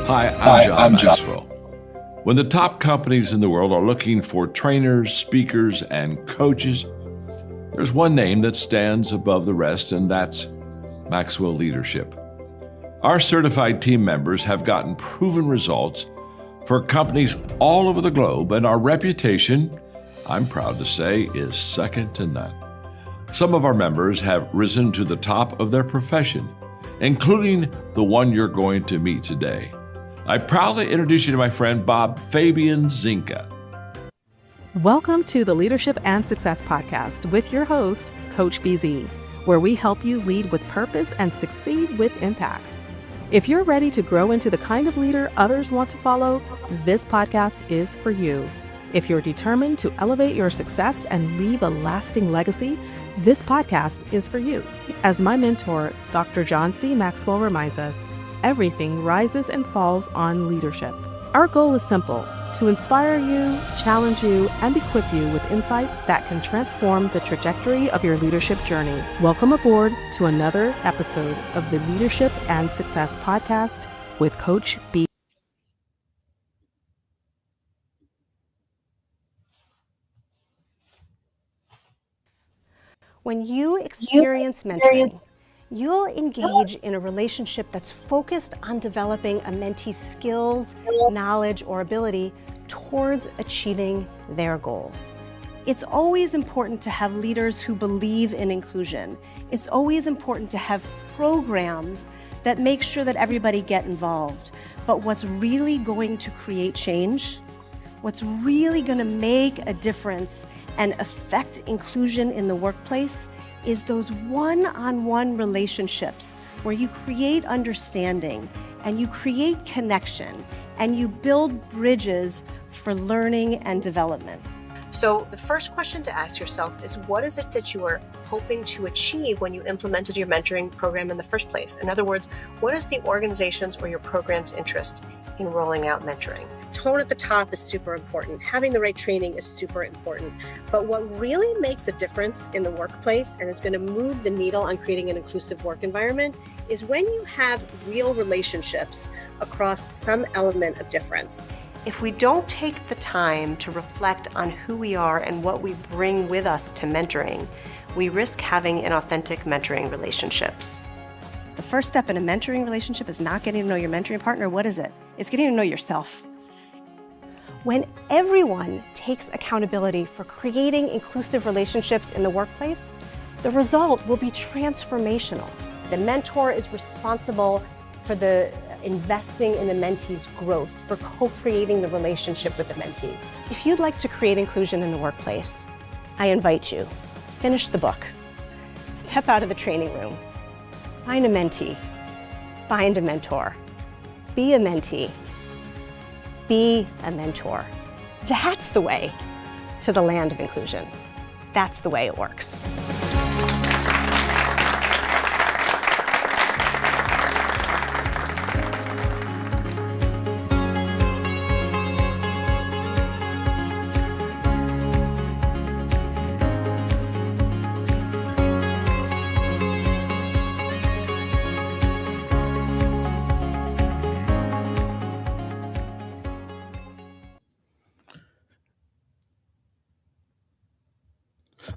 Hi, I'm John Maxwell. When the top companies in the world are looking for trainers, speakers, and coaches, there's one name that stands above the rest, and that's Maxwell Leadership. Our certified team members have gotten proven results for companies all over the globe, and our reputation, I'm proud to say, is second to none. Some of our members have risen to the top of their profession, including the one you're going to meet today. I proudly introduce you to my friend Bob Fabian Zinka. Welcome to the Leadership and Success Podcast with your host, Coach BZ, where we help you lead with purpose and succeed with impact. If you're ready to grow into the kind of leader others want to follow, this podcast is for you. If you're determined to elevate your success and leave a lasting legacy, this podcast is for you. As my mentor, Dr. John C. Maxwell reminds us, everything rises and falls on leadership. Our goal is simple: to inspire you, challenge you, and equip you with insights that can transform the trajectory of your leadership journey. Welcome aboard to another episode of the Leadership and Success Podcast with Coach B. When you experience mentoring, you'll engage in a relationship that's focused on developing a mentee's skills, knowledge, or ability towards achieving their goals. It's always important to have leaders who believe in inclusion. It's always important to have programs that make sure that everybody get involved. But what's really going to create change, what's really going to make a difference and affect inclusion in the workplace is those one-on-one relationships where you create understanding and you create connection and you build bridges for learning and development. So the first question to ask yourself is, what is it that you are hoping to achieve when you implemented your mentoring program in the first place? In other words, what is the organization's or your program's interest in rolling out mentoring? Tone at the top is super important. Having the right training is super important. But what really makes a difference in the workplace, and it's going to move the needle on creating an inclusive work environment, is when you have real relationships across some element of difference. If we don't take the time to reflect on who we are and what we bring with us to mentoring, we risk having inauthentic mentoring relationships. The first step in a mentoring relationship is not getting to know your mentoring partner. What is it? It's getting to know yourself. When everyone takes accountability for creating inclusive relationships in the workplace, the result will be transformational. The mentor is responsible for the investing in the mentee's growth, for co-creating the relationship with the mentee. If you'd like to create inclusion in the workplace, I invite you, finish the book, step out of the training room, find a mentee, find a mentor, be a mentee, be a mentor. That's the way to the land of inclusion. That's the way it works.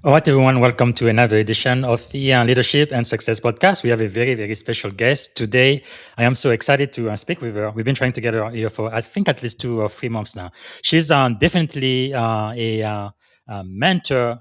All right, everyone, welcome to another edition of the Leadership and Success Podcast. We have a very, very special guest today. I am so excited to speak with her. We've been trying to get her here for, I think, at least 2 or 3 months now. She's definitely a mentor,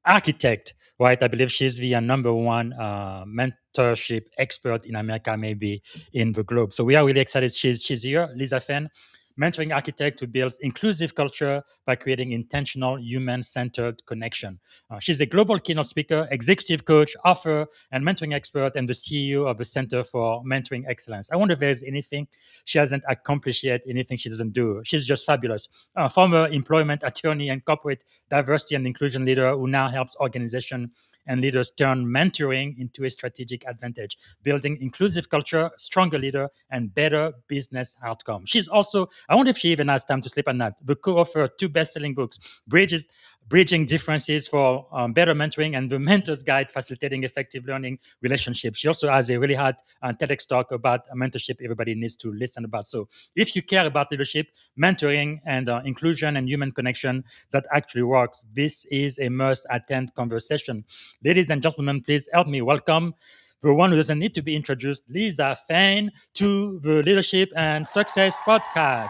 architect, right? I believe she's the number one mentorship expert in America, maybe in the globe. So we are really excited she's here. Lisa Fain, mentoring architect who builds inclusive culture by creating intentional, human-centered connection. She's a global keynote speaker, executive coach, author, and mentoring expert, and the CEO of the Center for Mentoring Excellence. I wonder if there's anything she hasn't accomplished yet, anything she doesn't do. She's just fabulous. Former employment attorney and corporate diversity and inclusion leader who now helps organizations and leaders turn mentoring into a strategic advantage, building inclusive culture, stronger leader, and better business outcome. She's also I wonder if she even has time to sleep at night. The co-author of 2 best-selling books, Bridging Differences for Better Mentoring and The Mentor's Guide, Facilitating Effective Learning Relationships. She also has a really hard TEDx talk about mentorship everybody needs to listen about. So if you care about leadership, mentoring, and inclusion and human connection that actually works, this is a must-attend conversation. Ladies and gentlemen, please help me welcome the one who doesn't need to be introduced, Lisa Fain, to the Leadership and Success Podcast.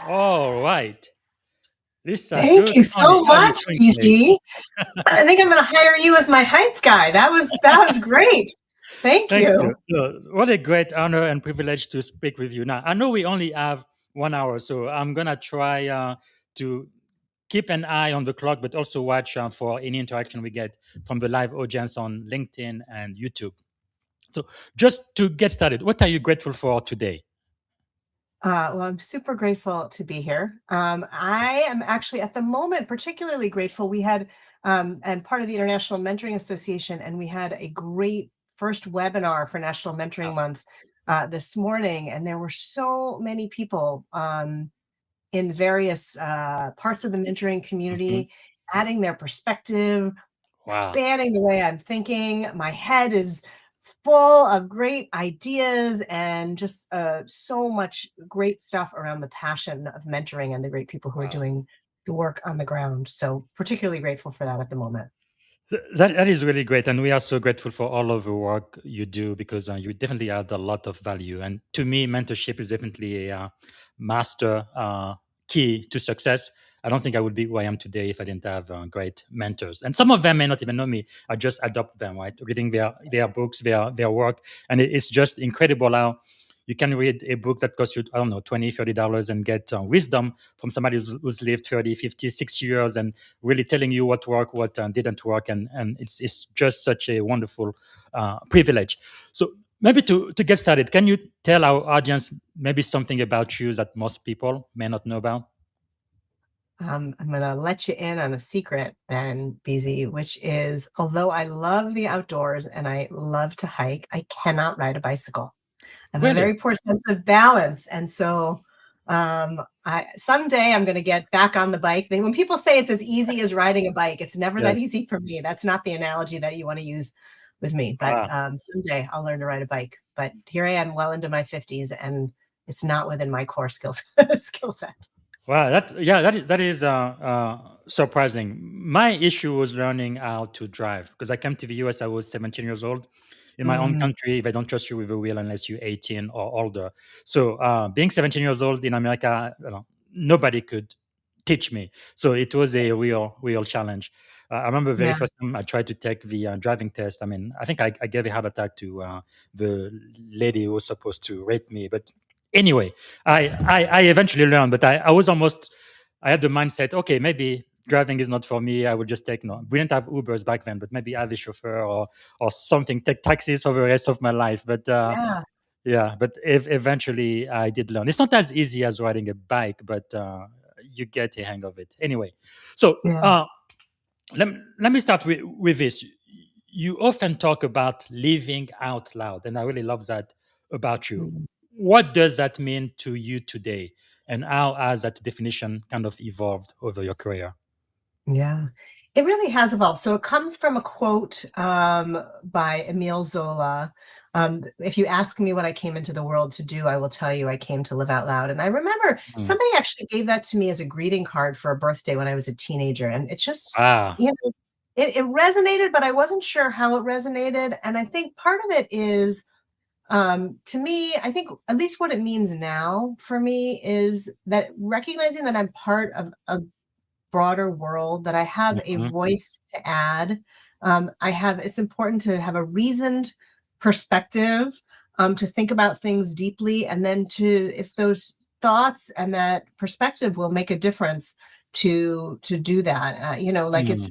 All right. Lisa, thank you so much, BZ. I think I'm going to hire you as my hype guy. That was great. Thank you. What a great honor and privilege to speak with you. Now, I know we only have 1 hour, so I'm going to try to keep an eye on the clock, but also watch for any interaction we get from the live audience on LinkedIn and YouTube. So just to get started, what are you grateful for today? Well, I'm super grateful to be here. I am actually at the moment particularly grateful. We had, and part of the International Mentoring Association, and we had a great first webinar for National Mentoring Month this morning, and there were so many people in various parts of the mentoring community adding their perspective, expanding the way I'm thinking. My head is full of great ideas and just so much great stuff around the passion of mentoring and the great people who are doing the work on the ground. So particularly grateful for that at the moment. That is really great. And we are so grateful for all of the work you do because you definitely add a lot of value. And to me, mentorship is definitely a master key to success. I don't think I would be who I am today if I didn't have great mentors. And some of them may not even know me. I just adopt them, right? Reading their books, their work. And it's just incredible how you can read a book that costs you, I don't know, $20, $30 and get wisdom from somebody who's lived 30, 50, 60 years and really telling you what worked, what didn't work. And it's just such a wonderful privilege. So maybe to get started, can you tell our audience maybe something about you that most people may not know about? I'm going to let you in on a secret then, BZ, which is, although I love the outdoors and I love to hike, I cannot ride a bicycle. I have a very poor sense of balance. And so someday I'm going to get back on the bike. When people say it's as easy as riding a bike, it's never that easy for me. That's not the analogy that you want to use with me. But someday I'll learn to ride a bike. But here I am well into my 50s and it's not within my core skill set. Wow, that is surprising. My issue was learning how to drive because I came to the US. I was 17 years old. In my own country, they don't trust you with a wheel unless you're 18 or older. So being 17 years old in America, nobody could teach me. So it was a real challenge. I remember the very first time I tried to take the driving test. I mean, I think I gave a heart attack to the lady who was supposed to rate me, but anyway, I eventually learned, but I had the mindset, okay, maybe driving is not for me. I would just take, we didn't have Ubers back then, but maybe have a chauffeur or something, take taxis for the rest of my life. But but eventually I did learn. It's not as easy as riding a bike, but you get a hang of it. Anyway, so let me start with this. You often talk about living out loud, and I really love that about you. What does that mean to you today? And how has that definition kind of evolved over your career? Yeah, it really has evolved. So it comes from a quote by Emile Zola. If you ask me what I came into the world to do, I will tell you I came to live out loud. And I remember somebody actually gave that to me as a greeting card for a birthday when I was a teenager. And it just, it resonated, but I wasn't sure how it resonated. And I think part of it is, to me, I think at least what it means now for me is that recognizing that I'm part of a broader world, that I have a voice to add. It's important to have a reasoned perspective, to think about things deeply, and then if those thoughts and that perspective will make a difference to do that.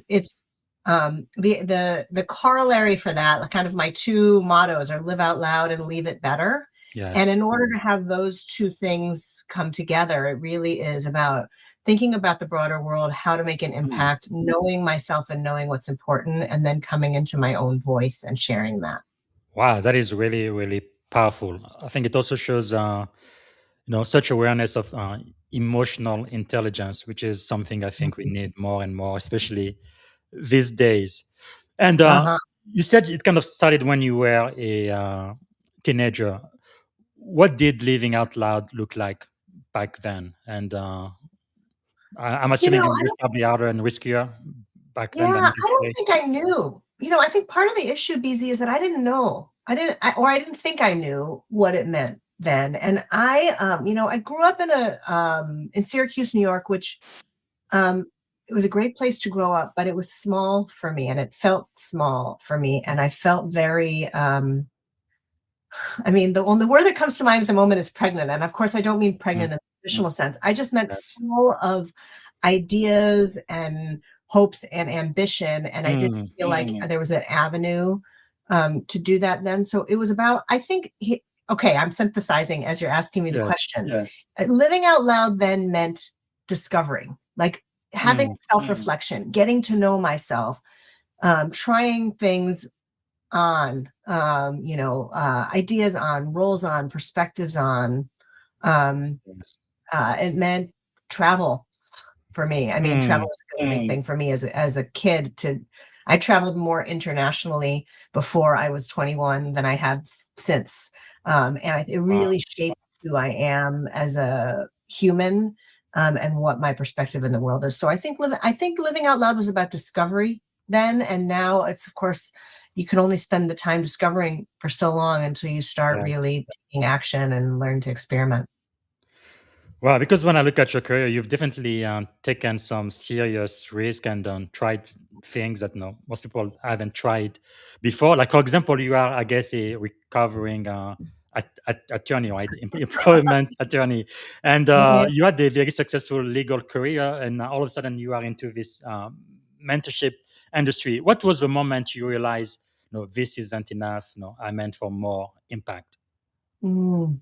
It's the corollary for that, kind of my two mottos are live out loud and leave it better. And in order to have those two things come together, it really is about thinking about the broader world, how to make an impact, knowing myself and knowing what's important, and then coming into my own voice and sharing that. Wow, that is really, really powerful. I think it also shows, such awareness of emotional intelligence, which is something I think we need more and more, especially these days. And Uh-huh. you said it kind of started when you were a teenager. What did living out loud look like back then? And I'm assuming it I was don't, probably harder and riskier back then than yeah, it is I don't today. think I knew. I think part of the issue, BZ, is that I didn't know. I didn't think I knew what it meant then. And I grew up in Syracuse, New York, which it was a great place to grow up, but it was small for me, and it felt small for me, and I felt very. The word that comes to mind at the moment is pregnant, and of course, I don't mean Mm, pregnant in the traditional sense. I just meant yes. full of ideas and hopes and ambition, and I didn't Mm, feel like there was an avenue to do that then. So it was about, I think. Okay, I'm synthesizing as you're asking me the yes. question. Yes. Living out loud then meant discovering, like having Mm, self-reflection, getting to know myself, trying things on, ideas on, roles on, perspectives on. Um, yes. it meant travel for me. I mean, travel Mm, was a really big thing for me as a kid. I traveled more internationally before I was 21 than I have since, and it wow. really shaped who I am as a human, and what my perspective in the world is. So I think living out loud was about discovery then, and now it's, of course, you can only spend the time discovering for so long until you start Yeah. really taking action and learn to experiment. Well, because when I look at your career, you've definitely taken some serious risk and tried things that most people haven't tried before. Like, for example, you are, I guess, a recovering attorney, right? Employment attorney, and Mhm. you had a very successful legal career, and all of a sudden you are into this mentorship industry. What was the moment you realized, no, this isn't enough? No, I meant for more impact. Mm.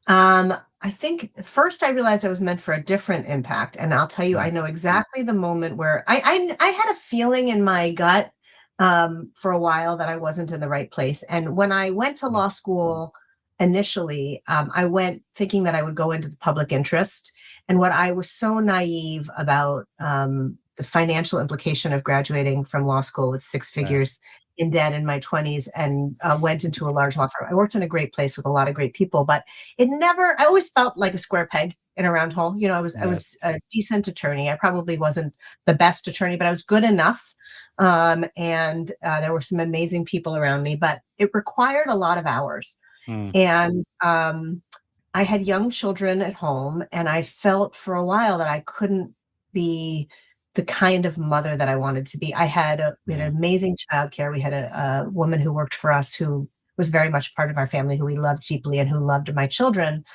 Um, I think first I realized I was meant for a different impact, and I'll tell you, I Mm, know exactly the moment where I had a feeling in my gut for a while that I wasn't in the right place. And when I went to mm, law school initially, I went thinking that I would go into the public interest. And what I was so naive about the financial implication of graduating from law school with six yes. figures in debt in my 20s, and went into a large law firm. I worked in a great place with a lot of great people, but I always felt like a square peg in a round hole. I Yes. was a decent attorney. I probably wasn't the best attorney, but I was good enough. And there were some amazing people around me, but it required a lot of hours. Mm, And I had young children at home, and I felt for a while that I couldn't be the kind of mother that I wanted to be. We had mm, amazing childcare. We had a woman who worked for us who was very much part of our family, who we loved deeply and who loved my children.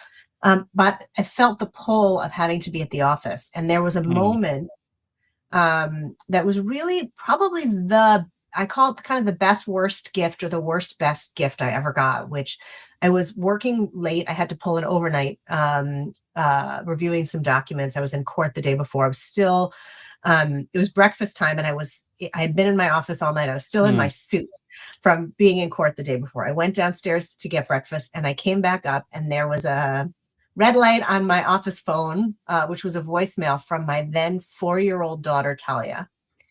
But I felt the pull of having to be at the office. And there was a mm, moment that was really probably I call it kind of the best worst gift, or the worst best gift I ever got, which I was working late. I had to pull an overnight, reviewing some documents. I was in court the day before. I was still, it was breakfast time, and I had been in my office all night. I was still in my mm. suit from being in court the day before. I went downstairs to get breakfast, and I came back up, and there was a red light on my office phone, which was a voicemail from my then 4-year-old daughter, Talia.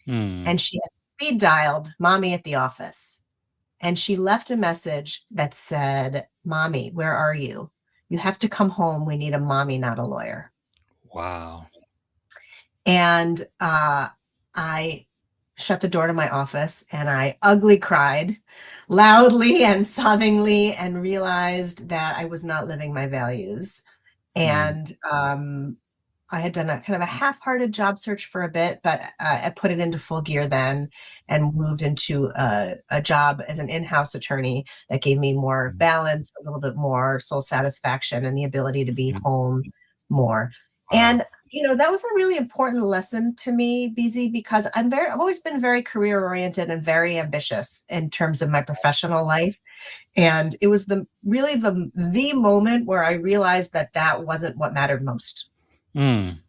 Mm. And she had speed dialed mommy at the office. And she left a message that said, "Mommy, where are you? You have to come home. We need a mommy, not a lawyer." Wow. And I shut the door to my office, and I ugly cried loudly and sobbingly, and realized that I was not living my values. Mm. And I had done a kind of a half-hearted job search for a bit, but I put it into full gear then, and moved into a job as an in-house attorney that gave me more balance, a little bit more soul satisfaction, and the ability to be Mm. home more. Wow. And that was a really important lesson to me, BZ, because I've always been very career oriented and very ambitious in terms of my professional life. And it was really the moment where I realized that that wasn't what mattered most. Mm.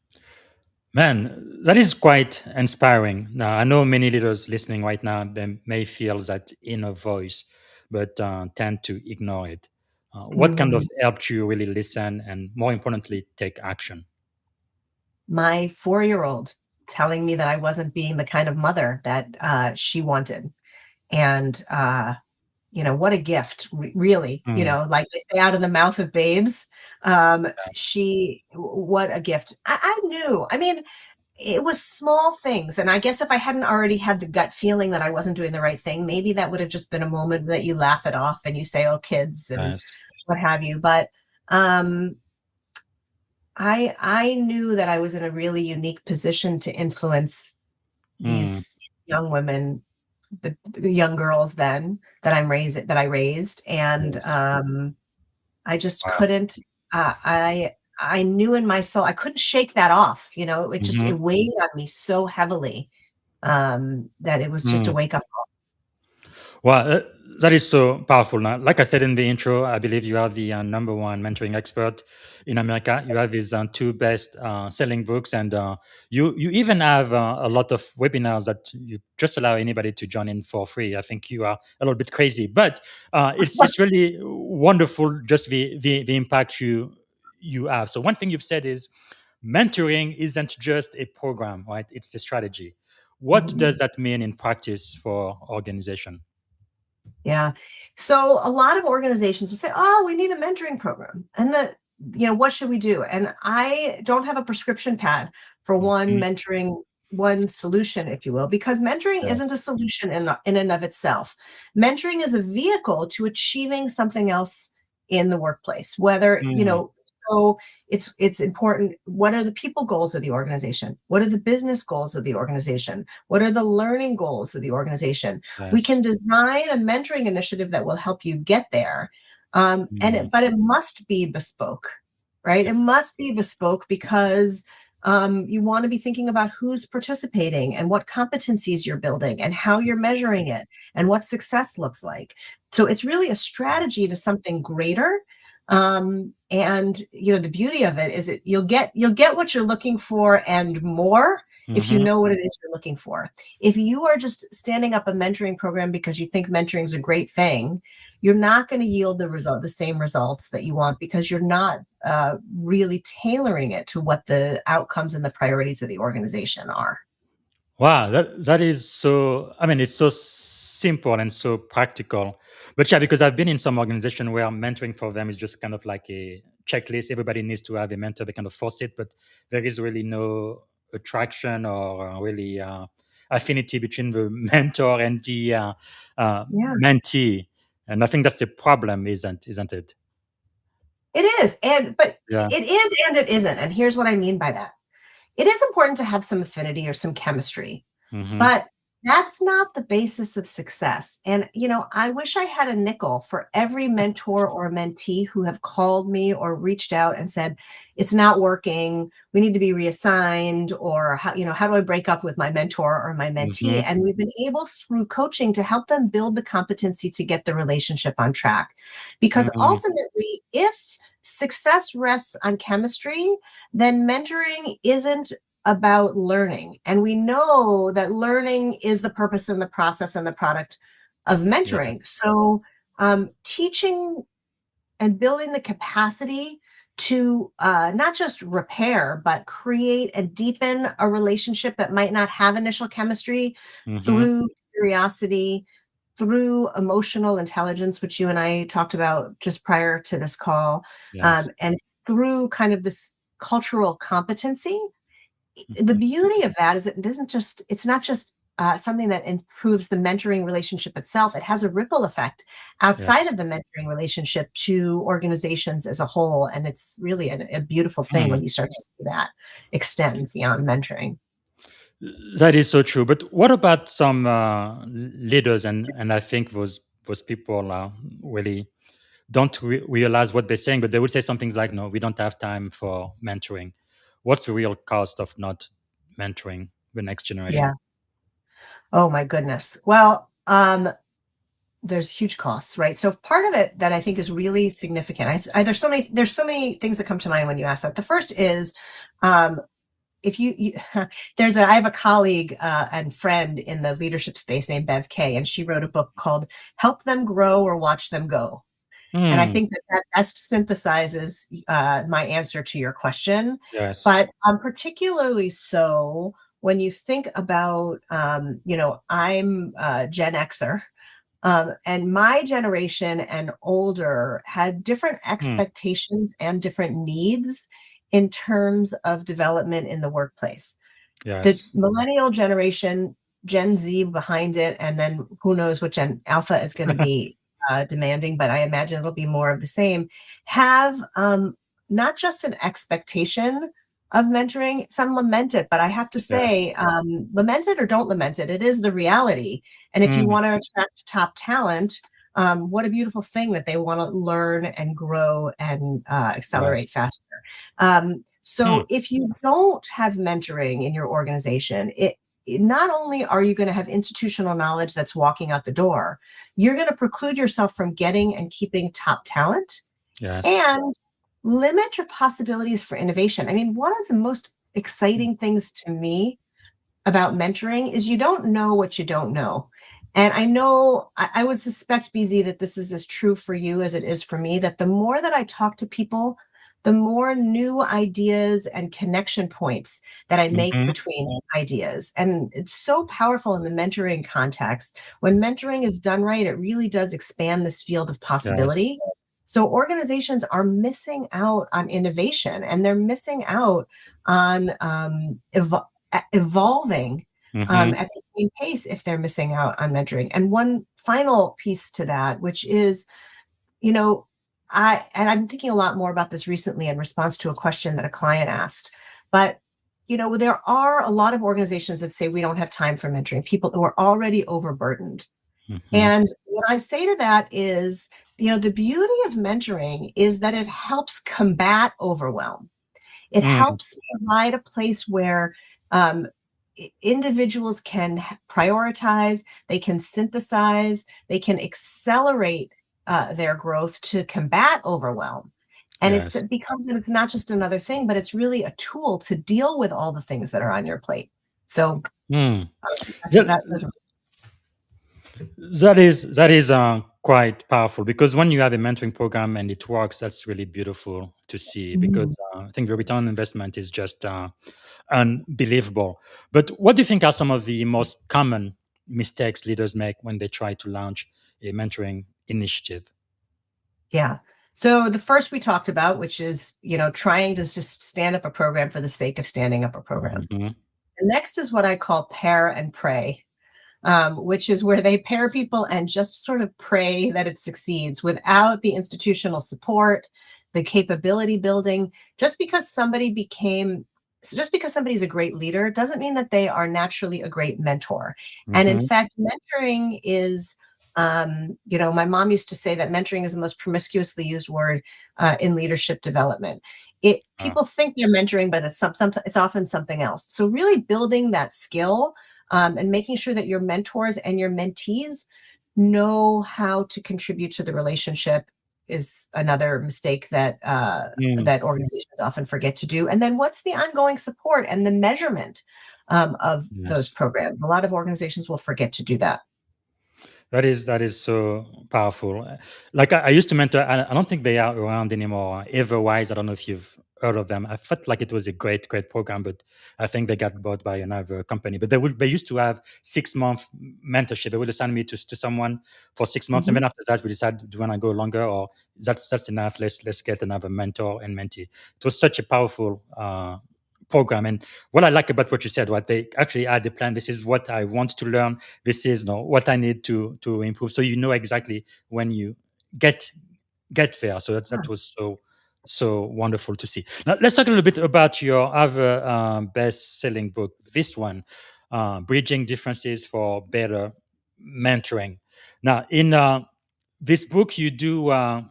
Man, that is quite inspiring. Now, I know many leaders listening right now, they may feel that inner voice, but tend to ignore it. What kind of helped you really listen and, more importantly, take action? My 4-year-old telling me that I wasn't being the kind of mother that she wanted. And, what a gift, really, Mm, like they say, out of the mouth of babes. What a gift. I knew, I mean, it was small things. And I guess if I hadn't already had the gut feeling that I wasn't doing the right thing, maybe that would have just been a moment that you laugh it off and you say, oh, kids and yes. what have you. But um, I knew that I was in a really unique position to influence Mm, these young women, the young girls then that I raised, and yes. I just Wow. couldn't. I knew in my soul I couldn't shake that off. It Mhm. weighed on me so heavily that it was just a Mm. wake up call. Well, that is so powerful. Now, like I said in the intro, I believe you are the number one mentoring expert in America. You have these two best selling books, and you even have a lot of webinars that you just allow anybody to join in for free. I think you are a little bit crazy, but it's really wonderful just the impact you have. So one thing you've said is mentoring isn't just a program, right? It's a strategy. What Mhm. does that mean in practice for organization? Yeah. So a lot of organizations will say, "Oh, we need a mentoring program." And what should we do? And I don't have a prescription pad for Mhm. one solution, if you will, because mentoring isn't a Yes. solution in and of itself. Mentoring is a vehicle to achieving something else in the workplace, Mm, so it's important. What are the people goals of the organization? What are the business goals of the organization? What are the learning goals of the organization? We yes. can design a mentoring initiative that will help you get there. Mm, But it must be bespoke, right? It yes. must be bespoke because you want to be thinking about who's participating and what competencies you're building and how you're measuring it and what success looks like. So it's really a strategy to something greater. And the beauty of it is you'll get what you're looking for and more if you Mhm. know what it is you're looking for. If you are just standing up a mentoring program because you think mentoring is a great thing, you're not going to yield the same results that you want because you're not really tailoring it to what the outcomes and the priorities of the organization are. Wow, that is so. I mean, it's so simple and so practical. But yeah, because I've been in some organization where mentoring for them is just kind of like a checklist. Everybody needs to have a mentor. They kind of force it, but there is really no attraction or really affinity between the mentor and the Yeah, mentee. And I think that's the problem, isn't it? it is. But Yeah. it is and it isn't. And here's what I mean by that. It is important to have some affinity or some chemistry, Hmm. but that's not the basis of success. And, I wish I had a nickel for every mentor or mentee who have called me or reached out and said, it's not working. We need to be reassigned, or how do I break up with my mentor or my mentee? Hmm. And we've been able through coaching to help them build the competency to get the relationship on track. Because Hmm. ultimately, if success rests on chemistry, then mentoring isn't about learning. And we know that learning is the purpose and the process and the product of Yeah. mentoring. So, teaching and building the capacity to not just repair, but create and deepen a relationship that might not have initial chemistry Hmm. through curiosity, through emotional intelligence, which you and I talked about just prior to this call, Yes. and through kind of this cultural competency. The Mhm. beauty of that is it's not just something that improves the mentoring relationship itself. It has a ripple effect outside Yes. of the mentoring relationship to organizations as a whole. And it's really a beautiful thing Hmm. when you start to see that extend beyond mentoring. That is so true. But what about some leaders? And I think those people really don't realize what they're saying, but they would say some things like, "No, we don't have time for mentoring." What's the real cost of not mentoring the next Yeah. generation? Oh my goodness. Well, there's huge costs, right? So part of it that I think is really significant. There's so many things that come to mind when you ask that. The first is, um, if you I have a colleague and friend in the leadership space named Bev Kay, and she wrote a book called "Help Them Grow or Watch Them Go." And I Mm. think that synthesizes my answer to your question. Yes. But particularly so when you think about, I'm Gen Xer. And my generation and older had different Mm. expectations and different needs in terms of development in the workplace. The Yes. millennial generation, Gen Z behind it, and then who knows what Gen Alpha is going to be demanding, but I imagine it'll be more of the same, have not just an expectation of mentoring, some lament it, but I have to Yes. say, lament it or don't lament it, it is the reality. And if you Mm. want to attract top talent, what a beautiful thing that they want to learn and grow and Yes. accelerate faster. Mm. So if you don't have mentoring in your organization, not only are you going to have institutional knowledge that's walking out the door, you're going to preclude yourself from getting and keeping top talent Yes. and limit your possibilities for innovation. I mean, one of the most exciting things to me about mentoring is you don't know what you don't know. And I know I would suspect, BZ, that this is as true for you as it is for me, that the more that I talk to people, the more new ideas and connection points that I make Mm-hmm. between ideas. And it's so powerful in the mentoring context. When mentoring is done right, it really does expand this field of Yes. possibility. So organizations are missing out on innovation, and they're missing out on evolving Mm-hmm. at the same pace if they're missing out on mentoring. And one final piece to that, which is, you know, I'm thinking a lot more about this recently in response to a question that a client asked. But, there are a lot of organizations that say we don't have time for mentoring, people who are already overburdened. Mm-hmm. And what I say to that is, the beauty of mentoring is that it helps combat overwhelm. It Mm. helps provide a place where um, individuals can prioritize, they can synthesize, they can accelerate their growth to combat overwhelm. And Yes. it's not just another thing, but it's really a tool to deal with all the things that are on your plate. So Mm. that's what That, that's what- that is quite powerful, because when you have a mentoring program and it works, that's really beautiful to see, because Mhm. I think the return on investment is just unbelievable. But what do you think are some of the most common mistakes leaders make when they try to launch a mentoring initiative? Yeah. So the first we talked about, which is, trying to just stand up a program for the sake of standing up a program. Mhm. The next is what I call pair and pray, which is where they pair people and just sort of pray that it succeeds without the institutional support, the capability building. Just because somebody's a great leader doesn't mean that they are naturally a great mentor. And in Mhm. fact, mentoring is, my mom used to say that mentoring is the most promiscuously used word in leadership development. Ah, People think they're mentoring, but it's often something else. So really building that skill and making sure that your mentors and your mentees know how to contribute to the relationship is another mistake mm, that organizations often forget to do. And then what's the ongoing support and the measurement of those yes. programs? A lot of organizations will forget to do that. That is so powerful. Like I used to mentor. I don't think they are around anymore. Everwise, I don't know if you've heard of them. I felt like it was a great program, but I think they got bought by another company. But they used to have 6 month mentorship. They would assign me to someone for 6 months, and Mhm. then after that, we decide, do you want to go longer, or that's enough. Let's get another mentor and mentee. It was such a powerful program. And what I like about what you said, what they actually had the plan. This is what I want to learn. This is what I need to improve. So you know exactly when you get there. So that was so wonderful to see. Now let's talk a little bit about your other best-selling book. This one, Bridging Differences for Better Mentoring. Now in this book, you do write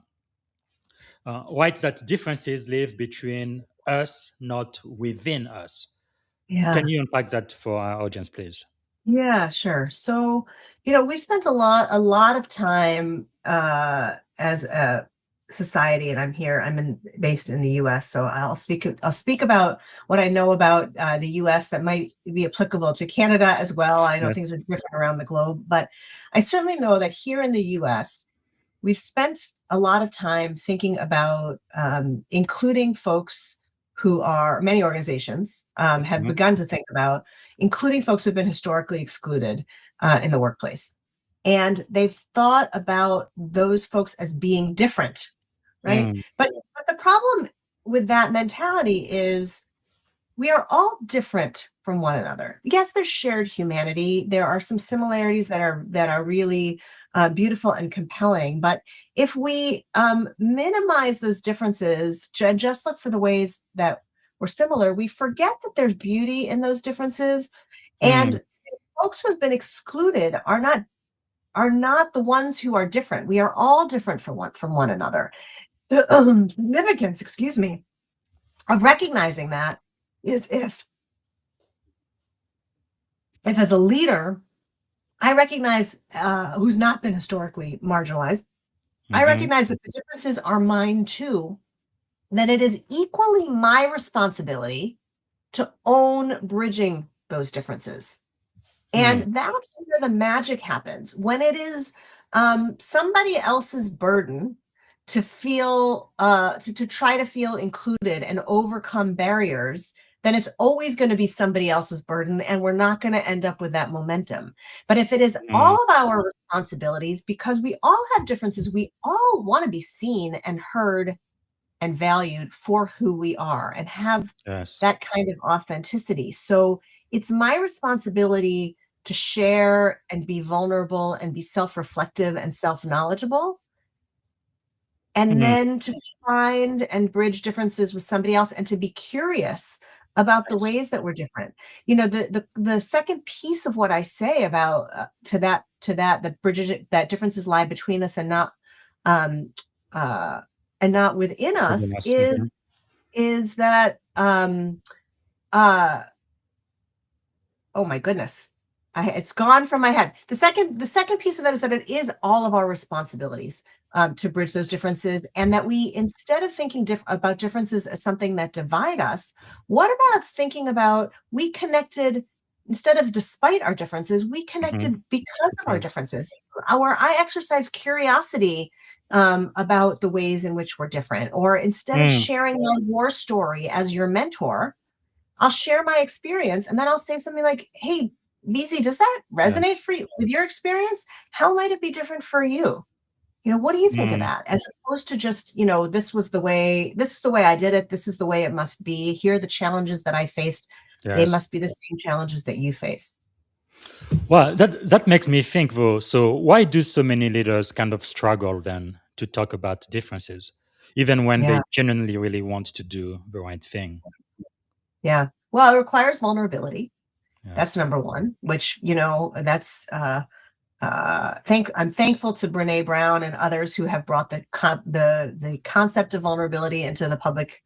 that differences live between us, not within us. Can Yeah. you unpack that for our audience, please? Yeah, sure. So, we spent a lot of time as a society, and based in the US, so I'll speak about what I know about the US that might be applicable to Canada as well. I know Yes. things are different around the globe, but I certainly know that here in the US, we've spent a lot of time thinking about including folks who are, many organizations have begun to think about including folks who've been historically excluded in the workplace. And they've thought about those folks as being different, right? But the problem with that mentality is we are all different from one another. Yes, there's shared humanity. There are some similarities that are really beautiful and compelling. But if we minimize those differences, just look for the ways that we're similar, we forget that there's beauty in those differences. And folks who have been excluded are not the ones who are different. We are all different from one another. The significance, excuse me, of recognizing that is if as a leader, I recognize who's not been historically marginalized, I recognize that the differences are mine too, that it is equally my responsibility to own bridging those differences. And that's where the magic happens. When it is somebody else's burden to feel, to try to feel included and overcome barriers, then it's always going to be somebody else's burden, and we're not going to end up with that momentum. But if it is all of our responsibilities, because we all have differences, we all want to be seen and heard and valued for who we are and have that kind of authenticity. So it's my responsibility to share and be vulnerable and be self-reflective and self-knowledgeable, and then to find and bridge differences with somebody else and to be curious about the ways that we're different. You know, the second piece of what I say about that bridges, that differences lie between us and not within us is that oh my goodness, it's gone from my head. The second piece of that is that it is all of our responsibilities to bridge those differences, and that we, instead of thinking about differences as something that divide us, what about thinking about we connected instead of despite our differences, we connected because of our differences. Where I exercise curiosity about the ways in which we're different, or instead of sharing my war story as your mentor, I'll share my experience, and then I'll say something like, "Hey, BZ, does that resonate for you with your experience? How might it be different for you? You know, what do you think of that?" As opposed to just, you know, this is the way I did it. This is the way it must be. Here are the challenges that I faced. They must be the same challenges that you face. Well, that makes me think though. So why do so many leaders kind of struggle then to talk about differences, even when they genuinely really want to do the right thing? Yeah. Well, it requires vulnerability. That's number one, which, you know, that's I'm thankful to Brene Brown and others who have brought the concept of vulnerability into the public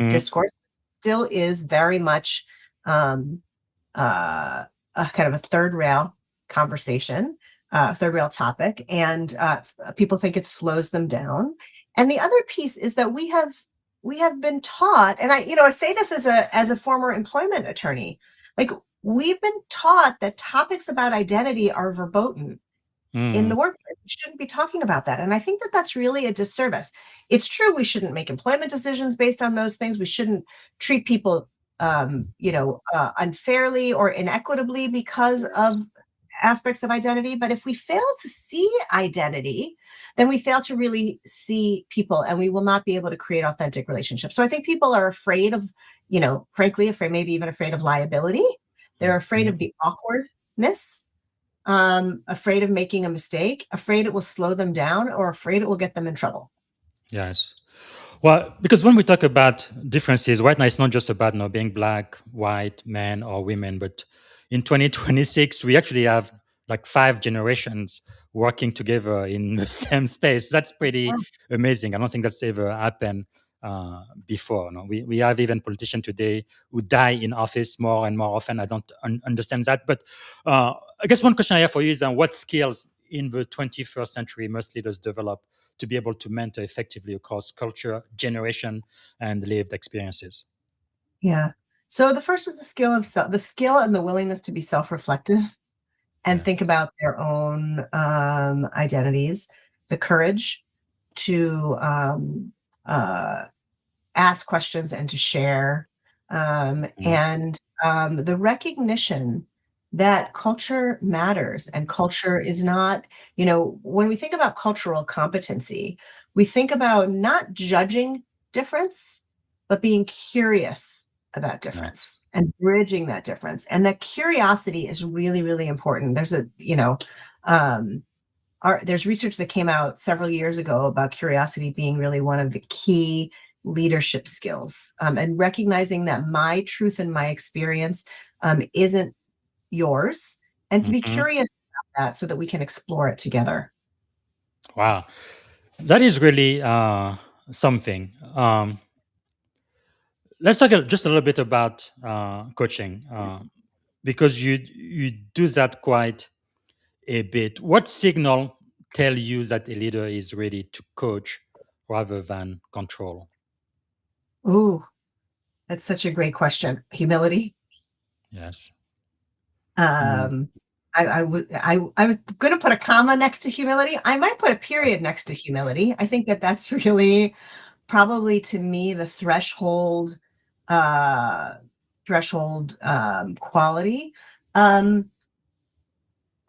discourse. Still is very much a kind of a third rail conversation, third rail topic, and people think it slows them down. And the other piece is that we have been taught, and I say this as a former employment attorney, like, we've been taught that topics about identity are verboten in the workplace. We shouldn't be talking about that. And I think that that's really a disservice. It's true, we shouldn't make employment decisions based on those things. We shouldn't treat people, unfairly or inequitably because of aspects of identity. But if we fail to see identity, then we fail to really see people, and we will not be able to create authentic relationships. So I think people are afraid of, frankly, afraid, maybe even afraid of liability. They're afraid of the awkwardness, afraid of making a mistake, afraid it will slow them down, or afraid it will get them in trouble. Yes. Well, because when we talk about differences, right now it's not just about being black, white, men or women, but in 2026, we actually have like 5 generations working together in the same space. That's pretty amazing. I don't think that's ever happened before. No? We have even politicians today who die in office more and more often. I don't understand that. But I guess one question I have for you is what skills in the 21st century must leaders develop to be able to mentor effectively across culture, generation, and lived experiences? Yeah. So the first is the skill and the willingness to be self-reflective and think about their own identities. the courage to ask questions and to share, and the recognition that culture matters and culture is not, when we think about cultural competency, we think about not judging difference, but being curious about difference and bridging that difference. And that curiosity is really, really important. There's there's research that came out several years ago about curiosity being really one of the key leadership skills, and recognizing that my truth and my experience isn't yours, and to be curious about that so that we can explore it together. Wow. That is really something. Let's talk just a little bit about coaching, because you do that quite a bit. What signal tell you that a leader is ready to coach rather than control? Ooh, that's such a great question. Humility. Yes. I was going to put a comma next to humility. I might put a period next to humility. I think that that's really probably, to me, the threshold quality.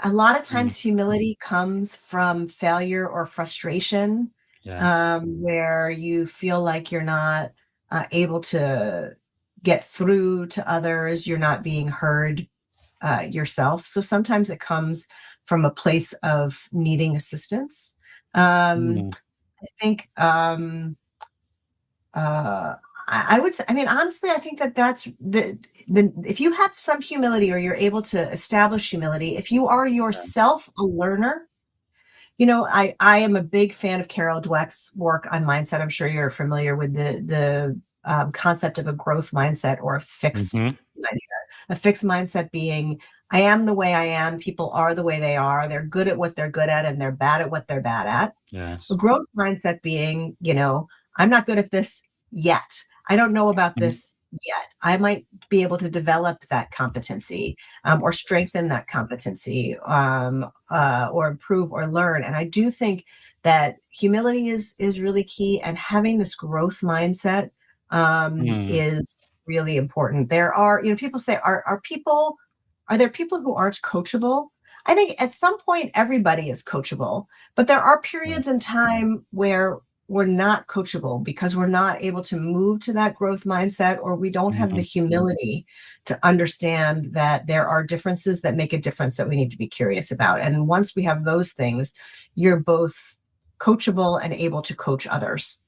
A lot of times humility comes from failure or frustration, Yes. where you feel like you're not able to get through to others, you're not being heard yourself. So sometimes it comes from a place of needing assistance. I think I would say, I mean, honestly, I think that that's if you have some humility or you're able to establish humility, if you are yourself a learner, I am a big fan of Carol Dweck's work on mindset. I'm sure you're familiar with the concept of a growth mindset or a fixed mindset. A fixed mindset being, I am the way I am. People are the way they are. They're good at what they're good at, and they're bad at what they're bad at. Yes. A growth mindset being, I'm not good at this yet. I don't know about this yet. I might be able to develop that competency, or strengthen that competency, or improve or learn. And I do think that humility is really key, and having this growth mindset is really important. There are, people say, are there people who aren't coachable? I think at some point everybody is coachable, but there are periods in time where we're not coachable because we're not able to move to that growth mindset, or we don't have the humility to understand that there are differences that make a difference that we need to be curious about. And once we have those things, you're both coachable and able to coach others.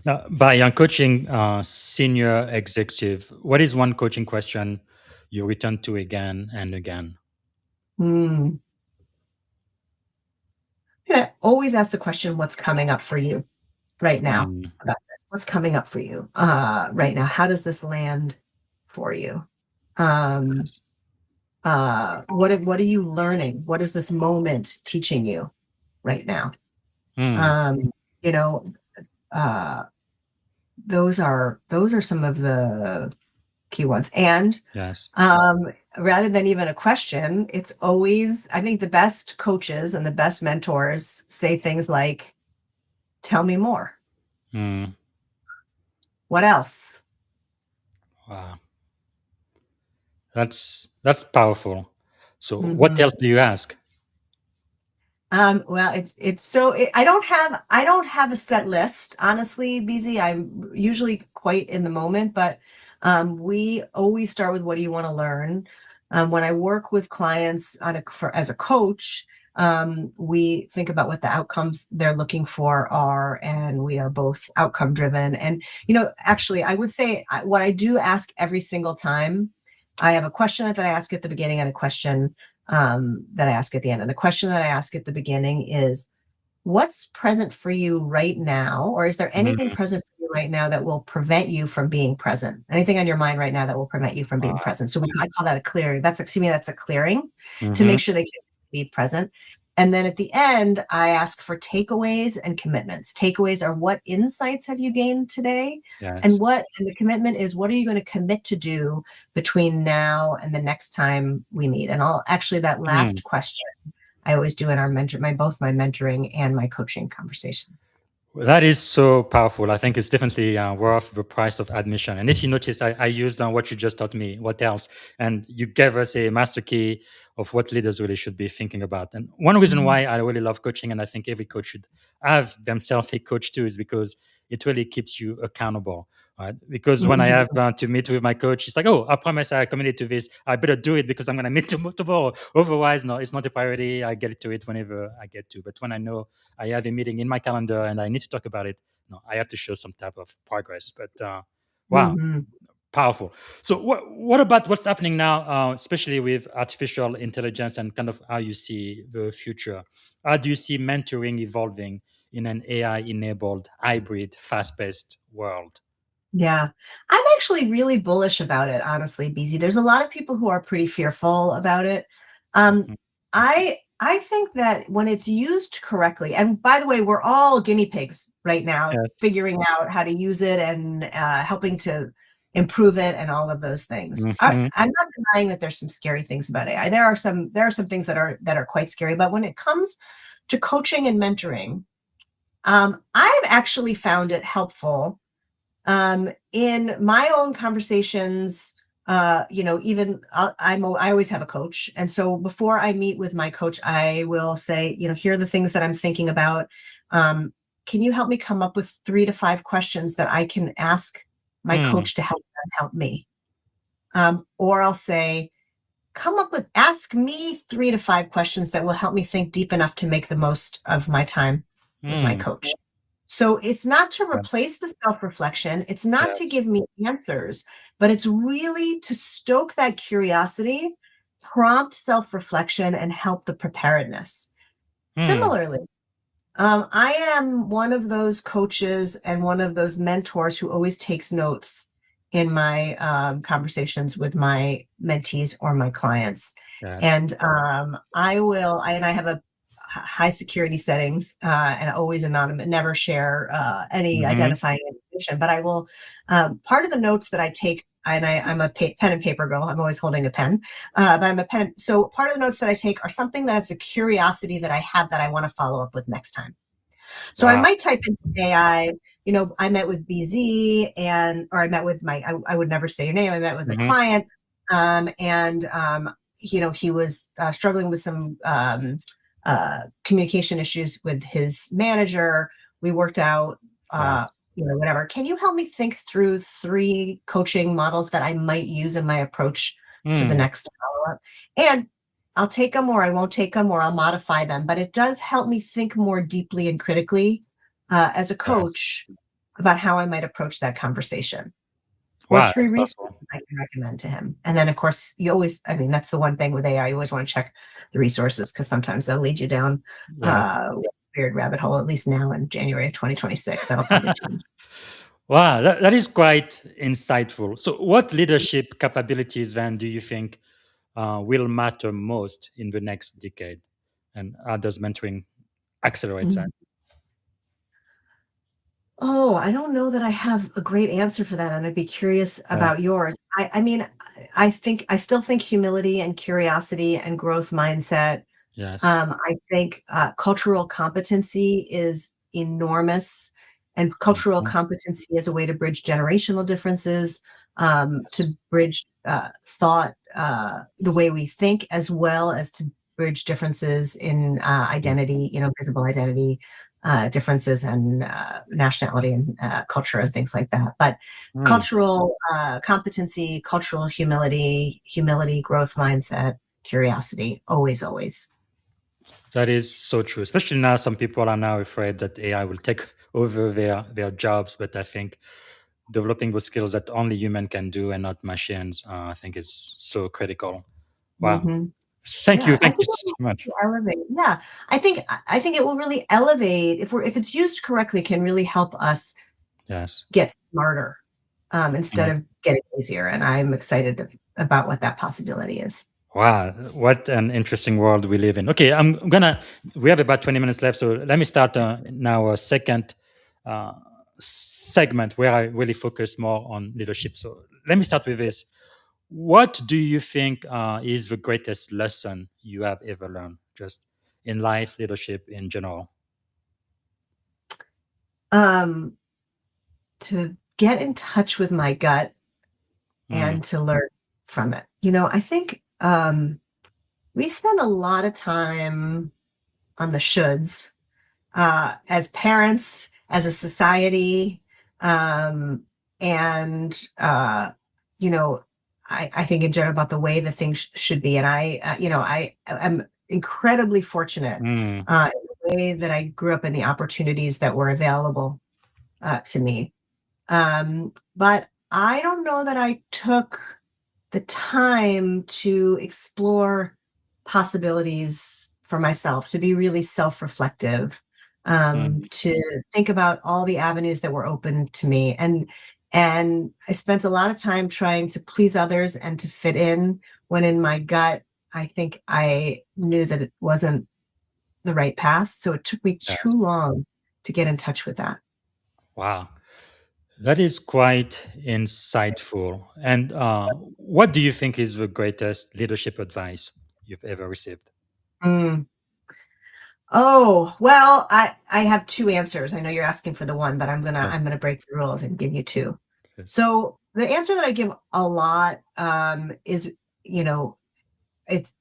Now, by coaching senior executive, what is one coaching question you return to again and again? Yeah, always ask the question, what's coming up for you right now? About this? What's coming up for you right now? How does this land for you? What are you learning? What is this moment teaching you right now? Those are some of the key ones. And yes, rather than even a question, it's always, I think the best coaches and the best mentors say things like, tell me more. What else? Wow. That's powerful. So what else do you ask? Well, I don't have a set list, honestly, BZ. I'm usually quite in the moment, but we always start with, what do you want to learn? When I work with clients as a coach, we think about what the outcomes they're looking for are, and we are both outcome driven. And, actually, I would say what I do ask every single time, I have a question that I ask at the beginning and a question that I ask at the end. And the question that I ask at the beginning is, what's present for you right now? Or is there anything present for you right now that will prevent you from being present? Anything on your mind right now that will prevent you from being present? So I call that a clearing. That's a clearing to make sure they can be present. And then at the end, I ask for takeaways and commitments. Takeaways are, what insights have you gained today? Yes. And the commitment is, what are you going to commit to do between now and the next time we meet? And that last question, I always do in our both my mentoring and my coaching conversations. Well, that is so powerful. I think it's definitely worth the price of admission. And if you notice, I used what you just taught me, what else, and you gave us a master key of what leaders really should be thinking about. And one reason why I really love coaching, and I think every coach should have themselves a coach too, is because it really keeps you accountable. Right? Because when I have to meet with my coach, it's like, oh, I promise I committed to this. I better do it because I'm going to meet tomorrow. Otherwise, no, it's not a priority. I get to it whenever I get to. But when I know I have a meeting in my calendar and I need to talk about it, no, I have to show some type of progress. But wow, Mhm. powerful. So what about what's happening now, especially with artificial intelligence and kind of how you see the future? How do you see mentoring evolving in an AI-enabled, hybrid, fast-paced world? Yeah. I'm actually really bullish about it, honestly, BZ. There's a lot of people who are pretty fearful about it. Um, Mhm. I think that when it's used correctly, and by the way, we're all guinea pigs right now, Yes. figuring out how to use it and helping to improve it and all of those things. Mhm. I'm not denying that there's some scary things about AI. There are some things that are quite scary, but when it comes to coaching and mentoring, I've actually found it helpful in my own conversations. Even I always have a coach, and so before I meet with my coach, I will say, here are the things that I'm thinking about. um, can you help me come up with 3 to 5 questions that I can ask my Mm. coach to help them help me? Or I'll say, ask me 3 to 5 questions that will help me think deep enough to make the most of my time with my Mm. coach. So it's not to Yes. replace the self-reflection, it's not to Yes. give me answers, but it's really to stoke that curiosity, prompt self-reflection, and help the preparedness. Mm. Similarly, I am one of those coaches and one of those mentors who always takes notes in my conversations with my mentees or my clients. Yes. And I have a high security settings and always anonymous, never share any Mhm. identifying information. But I will, part of the notes that I take, and I'm a pen and paper girl. I'm always holding a pen, but I'm a pen. So part of the notes that I take are something that's a curiosity that I have that I want to follow up with next time. So I Wow. might type into AI, I met with BZ or I met with I would never say your name. I met with a Mhm. client, and he was struggling with some communication issues with his manager. We worked out, Yes. whatever. Can you help me think through 3 coaching models that I might use in my approach to the Mm. next follow-up? And I'll take them or I won't take them or I'll modify them, but it does help me think more deeply and critically as a Yes. coach about how I might approach that conversation. Or Wow, 3 that's resources powerful. I can recommend to him. And then, of course, that's the one thing with AI, you always want to check the resources because sometimes they'll lead you down Yes. weird rabbit hole, at least now in January of 2026. That'll probably change. Wow, that is quite insightful. So, what leadership capabilities then do you think will matter most in the next decade? And how does mentoring accelerate that? Oh, I don't know that I have a great answer for that, and I'd be curious Yeah. about yours. I mean, I still think humility and curiosity and growth mindset. Yes. I think cultural competency is enormous, and cultural Mhm. competency is a way to bridge generational differences, Yes. to bridge thought, the way we think, as well as to bridge differences in Mhm. identity, visible identity differences and nationality and culture and things like that. But Mm. cultural competency, cultural humility, growth mindset, curiosity, always, always. That is so true. Especially now, some people are now afraid that AI will take over their jobs. But I think developing those skills that only human can do and not machines, I think is so critical. Wow. Mhm. Thank you. Yeah, I Thank you think it so will much. really elevate. Yeah, I think it will really elevate if it's used correctly, can really help us Yes. get smarter instead Mhm. of getting easier. And I'm excited about what that possibility is. Wow, what an interesting world we live in. Okay, we have about 20 minutes left, so let me start now a second uh, segment where I really focus more on leadership. So let me start with this. What do you think is the greatest lesson you have ever learned? Just in life, leadership in general? To get in touch with my gut Mm, and to learn from it. I think we spend a lot of time on the shoulds as parents, as a society, um, and I think in general about the way that things should be. And I am incredibly fortunate mm, in the way that I grew up and the opportunities that were available to me. But I don't know that I took the time to explore possibilities for myself, to be really self-reflective, mm. to think about all the avenues that were open to me. And I spent a lot of time trying to please others and to fit in when in my gut, I think I knew that it wasn't the right path. So it took me too Yes. long to get in touch with that. Wow. That is quite insightful. And what do you think is the greatest leadership advice you've ever received? Mm. Oh, well, I have two answers. I know you're asking for the one, but I'm gonna Yes. I'm gonna break the rules and give you two. Yes. So the answer that I give a lot is, you know,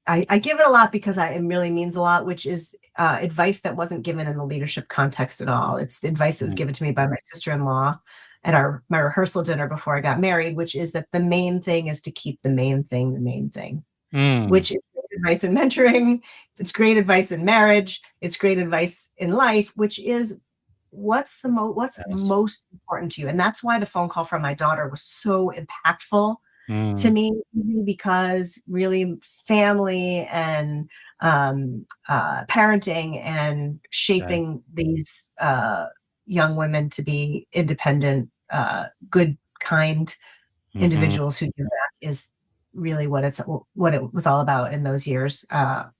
I give it a lot because it really means a lot, which is advice that wasn't given in the leadership context at all. It's the advice that was Mm, given to me by my sister-in-law at my rehearsal dinner before I got married, which is that the main thing is to keep the main thing the main thing, mm, which is great advice in mentoring. It's great advice in marriage. It's great advice in life, which is what's yes. most important to you. And that's why the phone call from my daughter was so impactful to Mm, me, because really family and parenting and yes. shaping these young women to be independent, good, kind Mhm. individuals who give back is really what it was all about in those years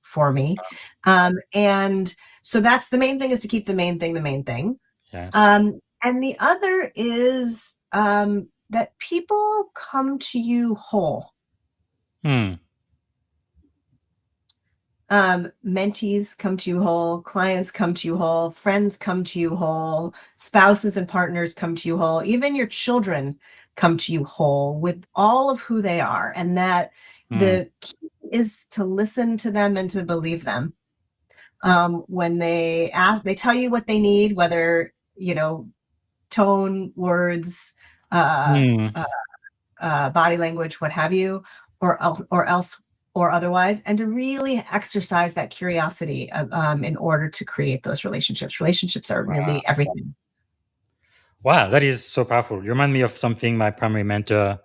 for me. And so that's the main thing, is to keep the main thing the main thing. Yes. And the other is that people come to you whole. Mm, Mentees come to you whole, clients come to you whole, friends come to you whole, spouses and partners come to you whole, even your children come to you whole with all of who they are. And that mm, the key is to listen to them and to believe them. When they tell you what they need, whether, tone, words, uh, mm. uh, body language, what have you, or else or otherwise, and to really exercise that curiosity in order to create those relationships. Relationships are Wow. really everything. Wow, that is so powerful. You remind me of something my primary mentor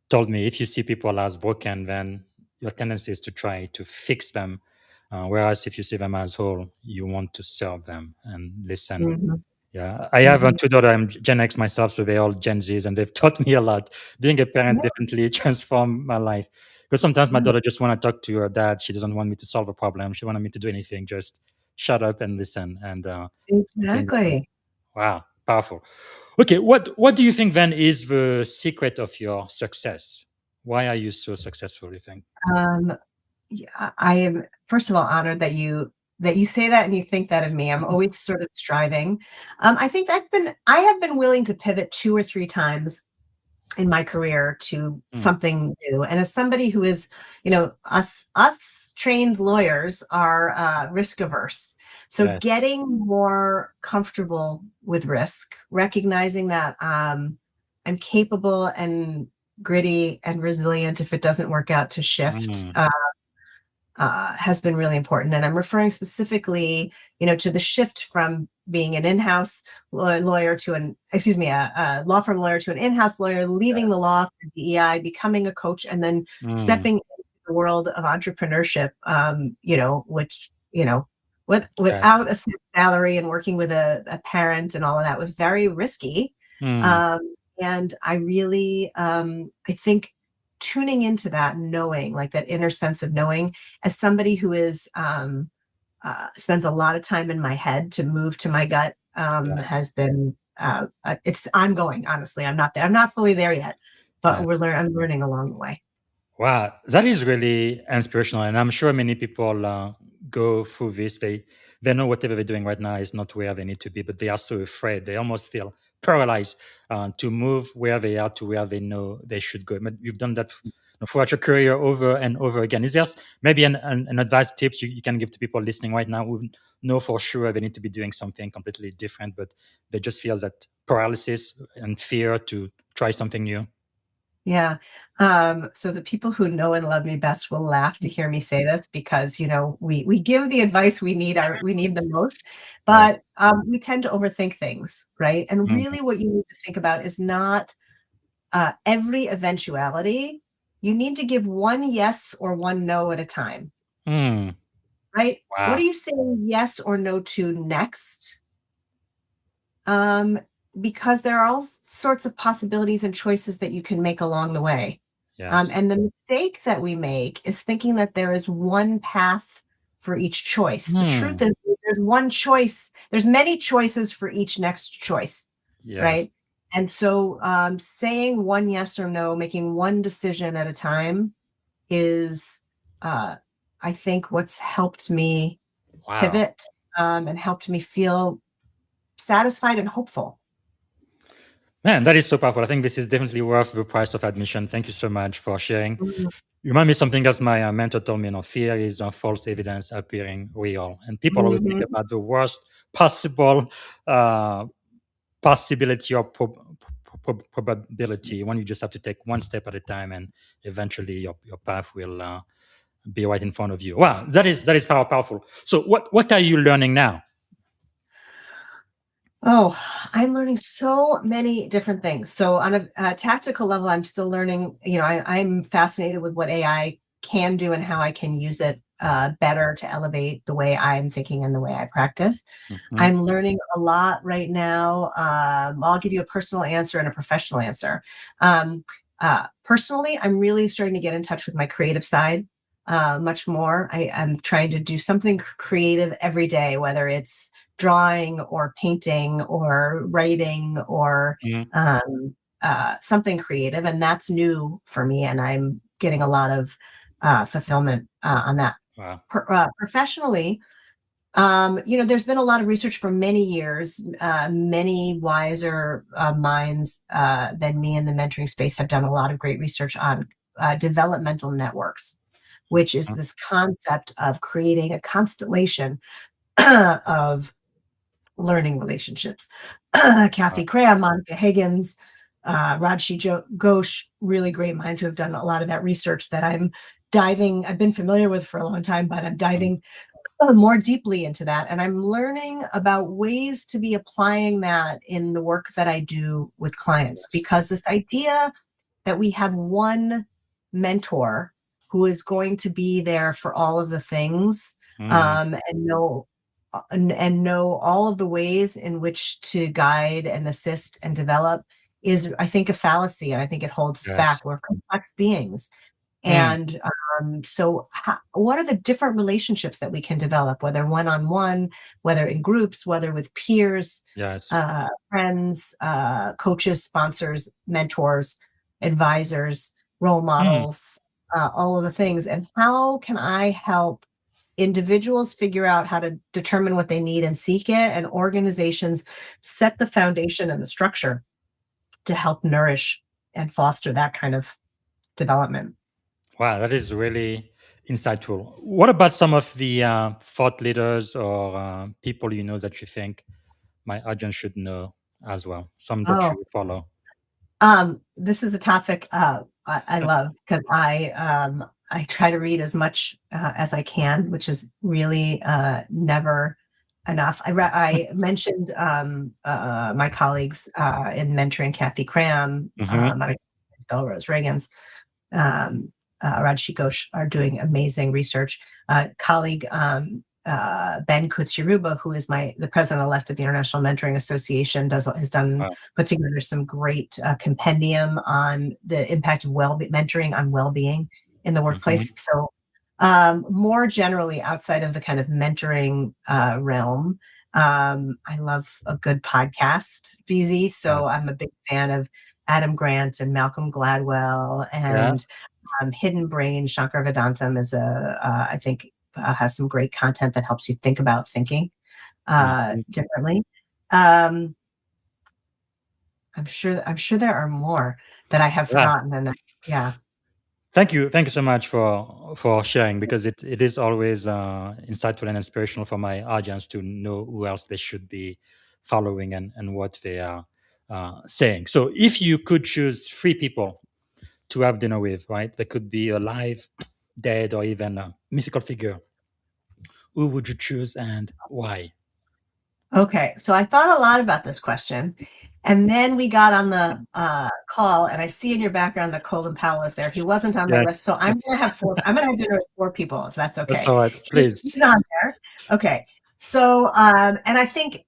told me. If you see people as broken, then your tendency is to try to fix them. Whereas if you see them as whole, you want to serve them and listen. Mhm, Yeah, I have mhm. two daughters. I'm Gen X myself, so they're all Gen Zs, and they've taught me a lot. Being a parent Yeah, definitely transformed my life. Because sometimes my yeah, daughter just want to talk to her dad. She doesn't want me to solve a problem. She wanted me to do anything. Just shut up and listen. And I think that, exactly. wow, powerful. Okay, what do you think then is the secret of your success? Why are you so successful? You think? Um, yeah, I am first of all honored that you say that and you think that of me. I'm always sort of striving. I think I have been willing to pivot two or three times in my career to Mm, something new. And as somebody who is, us trained lawyers are risk averse. So yes. getting more comfortable with risk, recognizing that I'm capable and gritty and resilient if it doesn't work out to shift Mm, has been really important. And I'm referring specifically, to the shift from being an in-house lawyer to a law firm lawyer to an in-house lawyer, leaving the law for DEI, becoming a coach, and then mm, stepping into the world of entrepreneurship, which, yes. without a set salary and working with a parent and all of that was very risky. Mm, Um, and I really, I think tuning into that, knowing, like that inner sense of knowing, as somebody who is spends a lot of time in my head, to move to my gut yes. has been it's ongoing. Honestly, I'm not there. I'm not fully there yet, but Yes. I'm learning along the way. Wow, that is really inspirational, and I'm sure many people go through this. They know whatever they're doing right now is not where they need to be, but they are so afraid. They almost feel paralyzed to move where they are to where they know they should go. But you've done that throughout your career over and over again. Is there maybe an advice tips you can give to people listening right now who know for sure they need to be doing something completely different, but they just feel that paralysis and fear to try something new? Yeah. So the people who know and love me best will laugh to hear me say this because, we give the advice we need the most, Yes. but we tend to overthink things, right? And Mhm. really what you need to think about is not every eventuality. You need to give one yes or one no at a time, Mm. right? What Wow. are you saying yes or no to next? Because there are all sorts of possibilities and choices that you can make along the way. Yes. And the mistake that we make is thinking that there is one path for each choice. The truth is there's one choice. There's many choices for each next choice, Yes. right? And so saying one yes or no, making one decision at a time is, I think, what's helped me Wow. pivot and helped me feel satisfied and hopeful. Man, that is so powerful. I think this is definitely worth the price of admission. Thank you so much for sharing. Mhm. You remind me something else my mentor told me, fear is false evidence appearing real. And people always think Mhm. about the worst possible possibility or probability when you just have to take one step at a time and eventually your path will be right in front of you. Wow, that is powerful. So what are you learning now? Oh, I'm learning so many different things. So on a tactical level, I'm still learning, I'm fascinated with what AI can do and how I can use it better to elevate the way I'm thinking and the way I practice. Mhm. I'm learning a lot right now. I'll give you a personal answer and a professional answer. Personally, I'm really starting to get in touch with my creative side much more. I'm trying to do something creative every day, whether it's drawing or painting or writing or Mhm. something creative. And that's new for me. And I'm getting a lot of fulfillment on that. Wow. Professionally, there's been a lot of research for many years. Many wiser minds than me in the mentoring space have done a lot of great research on developmental networks, which is Mhm. this concept of creating a constellation of learning relationships. Wow. Kathy Cram, Monica Higgins, Ghosh, really great minds who have done a lot of that research that I've been familiar with for a long time, but I'm Mhm. diving more deeply into that. And I'm learning about ways to be applying that in the work that I do with clients, Yes. because this idea that we have one mentor who is going to be there for all of the things Mm. and know all of the ways in which to guide and assist and develop is, I think, a fallacy. And I think it holds us Yes. back. We're complex beings. Mm. And so what are the different relationships that we can develop, whether one-on-one, whether in groups, whether with peers, Yes. friends, coaches, sponsors, mentors, advisors, role Mm. models, all of the things. And how can I help individuals figure out how to determine what they need and seek it, and organizations set the foundation and the structure to help nourish and foster that kind of development? Wow, that is really insightful. What about some of the thought leaders or people that you think my audience should know as well? Some that Oh, you follow. this is a topic I love because I try to read as much as I can, which is really never enough. I mentioned my colleagues in mentoring, Kathy Cram, Hmm. Monica Rose Reagan's, um, Rajshi Ghosh are doing amazing research. Colleague Ben Kutsuruba, who is the president-elect of the International Mentoring Association, Wow. put together some great compendium on the impact of mentoring on well-being in the Hmm. workplace. So more generally, outside of the kind of mentoring realm, I love a good podcast, BZ. Yeah. So I'm a big fan of Adam Grant and Malcolm Gladwell Yeah. and Hidden Brain. Shankar Vedantam is I think has some great content that helps you think about thinking Mhm. differently. Um, I'm sure there are more that I have Yeah. forgotten. And yeah. Thank you so much for sharing, because it is always insightful and inspirational for my audience to know who else they should be following, and what they are saying. So, if you could choose three people to have dinner with, right? They could be alive, dead, or even a mythical figure. Who would you choose and why? Okay, so I thought a lot about this question, and then we got on the call, and I see in your background that Colin Powell is there. He wasn't on my Yes, list, so I'm gonna have four. I'm gonna have dinner with four people, if that's that's okay. all right. Please. He's on there. Okay, so and I think,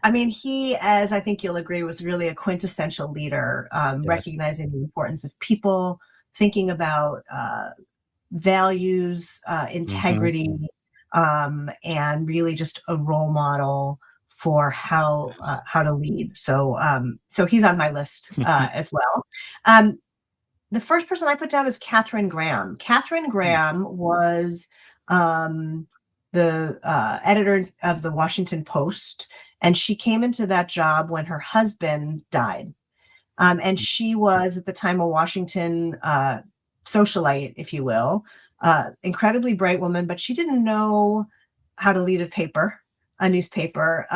I mean, he, as I think you'll agree, was really a quintessential leader, Yes. recognizing the importance of people, thinking about values, Hmm. integrity, and really just a role model for Yes. how to lead. So so he's on my list as well. Um, the first person I put down is Catherine Graham. Catherine Graham was um, the editor of the Washington Post, and she came into that job when her husband died. And she was at the time a Washington socialite, if you will, incredibly bright woman, but she didn't know how to lead a newspaper.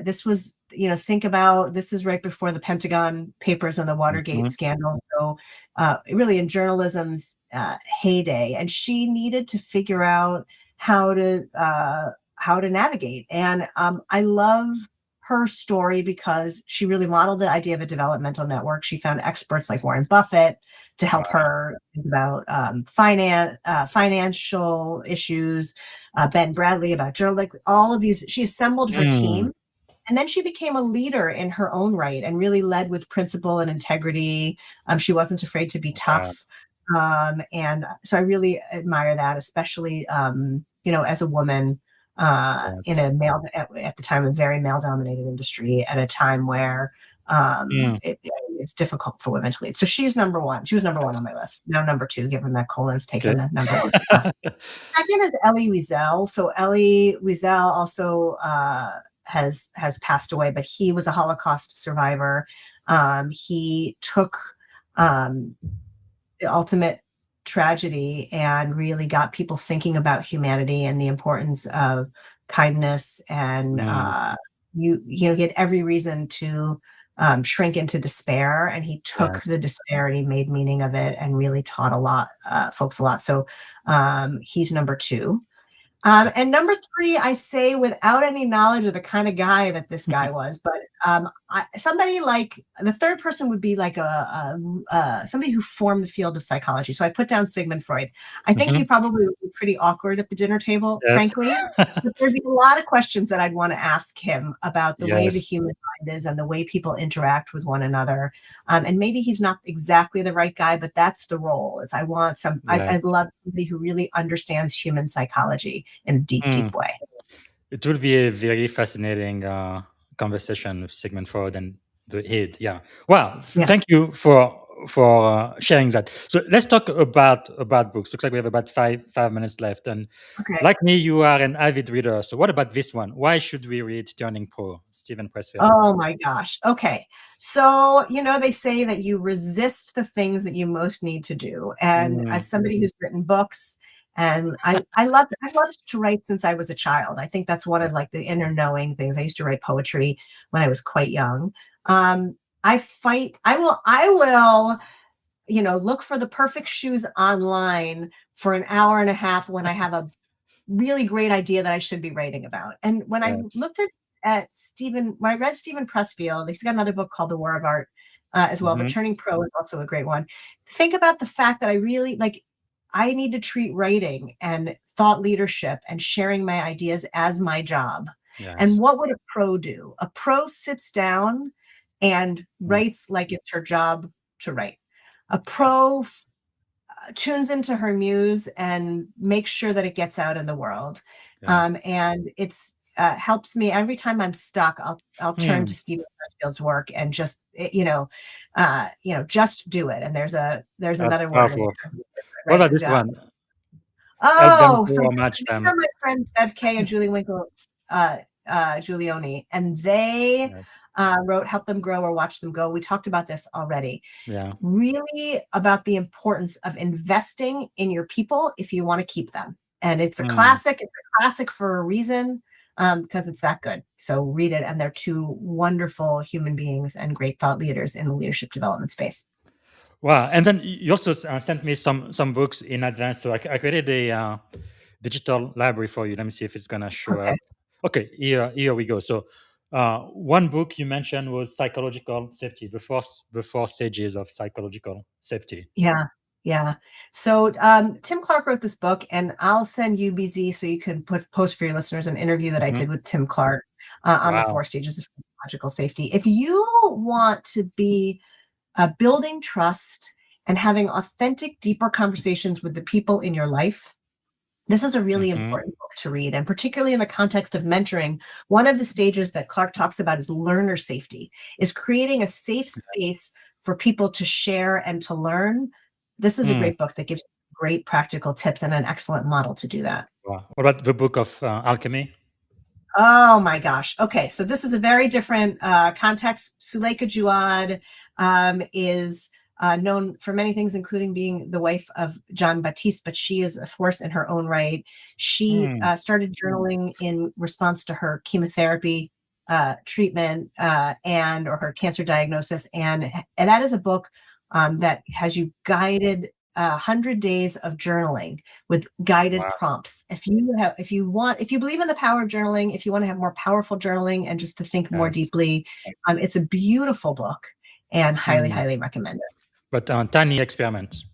This was, think about, this is right before the Pentagon Papers and the Watergate Hmm. scandal. So really in journalism's heyday, and she needed to figure out how to navigate. And I love her story because she really modeled the idea of a developmental network. She found experts like Warren Buffett to help her think about financial issues, Ben Bradley about journalism, all of these. She assembled her Mm. team, and then she became a leader in her own right and really led with principle and integrity. She wasn't afraid to be Wow. tough. And so I really admire that, especially, as a woman in Yes. a at the time, a very male dominated industry at a time where Mm. it's difficult for women to lead. So she's number one. She was number one on my list. Now number two, given that Colin's Okay. taken the number one spot. Second is Elie Wiesel. So Elie Wiesel also has passed away, but he was a Holocaust survivor. He took the ultimate tragedy and really got people thinking about humanity and the importance of kindness. And Mm. he had every reason to shrink into despair, and he took the Yes. despair and he made meaning of it and really taught folks a lot. So he's number two. And number three, I say without any knowledge of the kind of guy that this guy was, but somebody like the third person would be like somebody who formed the field of psychology. So I put down Sigmund Freud. I think he Mhm. probably would be pretty awkward at the dinner table, Yes. frankly. But there'd be a lot of questions that I'd want to ask him about the way the Yes. human mind is and the way people interact with one another. And maybe he's not exactly the right guy, but that's the role. Is I Yes. love somebody who really understands human psychology in a deep, Mm. deep way. It will be a very fascinating conversation with Sigmund Freud and the id. Yeah. Wow. Yeah. Thank you for sharing that. So let's talk about books. Looks like we have about five minutes left. And Okay. like me, you are an avid reader. So what about this one? Why should we read Turning Pro, Stephen Pressfield? Oh my gosh. Okay. So, they say that you resist the things that you most need to do. And Mm. as somebody who's written books, and I've loved to write since I was a child. I think that's one of like the inner knowing things. I used to write poetry when I was quite young. I will, look for the perfect shoes online for an hour and a half when I have a really great idea that I should be writing about. And when I Yes. looked when I read Stephen Pressfield, he's got another book called The War of Art as well, but Mhm. Turning Pro is also a great one. Think about the fact that I need to treat writing and thought leadership and sharing my ideas as my job. And Yes. what would a pro do? A pro sits down and Mm. writes like it's her job to write. A pro tunes into her muse and makes sure that it gets out in the world. Yes. And it's helps me every time I'm stuck. I'll turn Hmm. to Stephen Pressfield's work and just just do it. And there's That's another word in powerful. there, What right? about this one? Help them Oh, so grow or match these them. are my friends Bev K and Julie Winkle, Giulioni, and they Yes. wrote "Help Them Grow or Watch Them Go." We talked about this already. Yeah. Really about the importance of investing in your people if you want to keep them. And it's a classic. It's a classic for a reason, because it's that good. So read it, and they're two wonderful human beings and great thought leaders in the leadership development space. Wow. And then you also sent me some books in advance. So I created a digital library for you. Let me see if it's gonna show Okay. up. Okay, here we go. So one book you mentioned was psychological safety, the four stages of psychological safety. Yeah. Yeah. So Tim Clark wrote this book, and I'll send you BZ so you can post for your listeners an interview that I Mhm. did with Tim Clark on the Wow. 4 stages of psychological safety. If you want to be building trust and having authentic, deeper conversations with the people in your life, this is a really Mhm. important book to read. And particularly in the context of mentoring, one of the stages that Clark talks about is learner safety, is creating a safe space for people to share and to learn. This is a Mm. great book that gives great practical tips and an excellent model to do that. Wow. What about the book of alchemy? Oh my gosh. Okay, so this is a very different context. Suleika Jawad is known for many things, including being the wife of John Baptiste, but she is a force in her own right. She started journaling in response to her chemotherapy treatment or her cancer diagnosis, and that is a book that has you guided 100 days of journaling with guided Wow. prompts. If you believe in the power of journaling, if you want to have more powerful journaling and just to think more Yes. deeply, it's a beautiful book and highly, Mm. highly recommend it. But tiny experiments.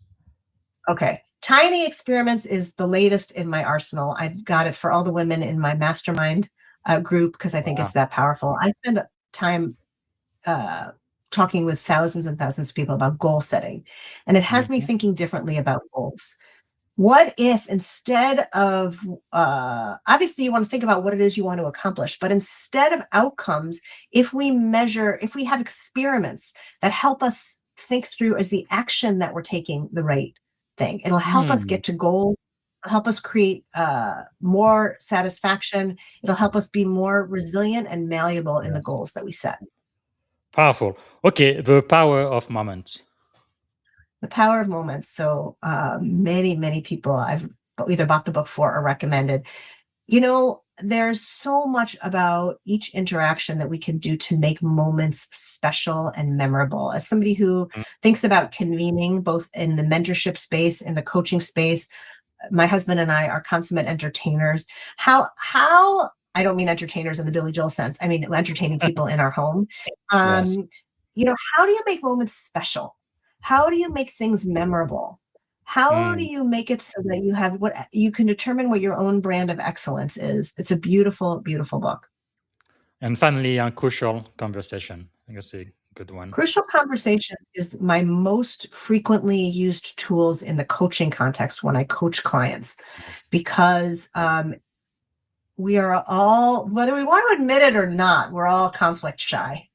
Okay. Tiny Experiments is the latest in my arsenal. I've got it for all the women in my mastermind group because I think Wow. it's that powerful. I spend time talking with thousands and thousands of people about goal setting, and it has me thinking differently about goals. What if instead of, obviously you want to think about what it is you want to accomplish, but instead of outcomes, if we have experiments that help us think through as the action that we're taking the right thing, it'll help us get to goals, it'll help us create more satisfaction, it'll help us be more resilient and malleable in the Yes. goals that we set. Powerful. Okay, the power of moments. The Power of Moments. So many, many people I've either bought the book for or recommended. There's so much about each interaction that we can do to make moments special and memorable. As somebody who thinks about convening both in the mentorship space, in the coaching space, my husband and I are consummate entertainers. How I don't mean entertainers in the Billy Joel sense. I mean entertaining people in our home. Yes. How do you make moments special? How do you make things memorable? How do you make it so that you have what you can determine what your own brand of excellence is? It's a beautiful, beautiful book. And finally, a crucial conversation. I think that's a good one. Crucial Conversations is my most frequently used tools in the coaching context when I coach clients, because we are all, whether we want to admit it or not, we're all conflict shy.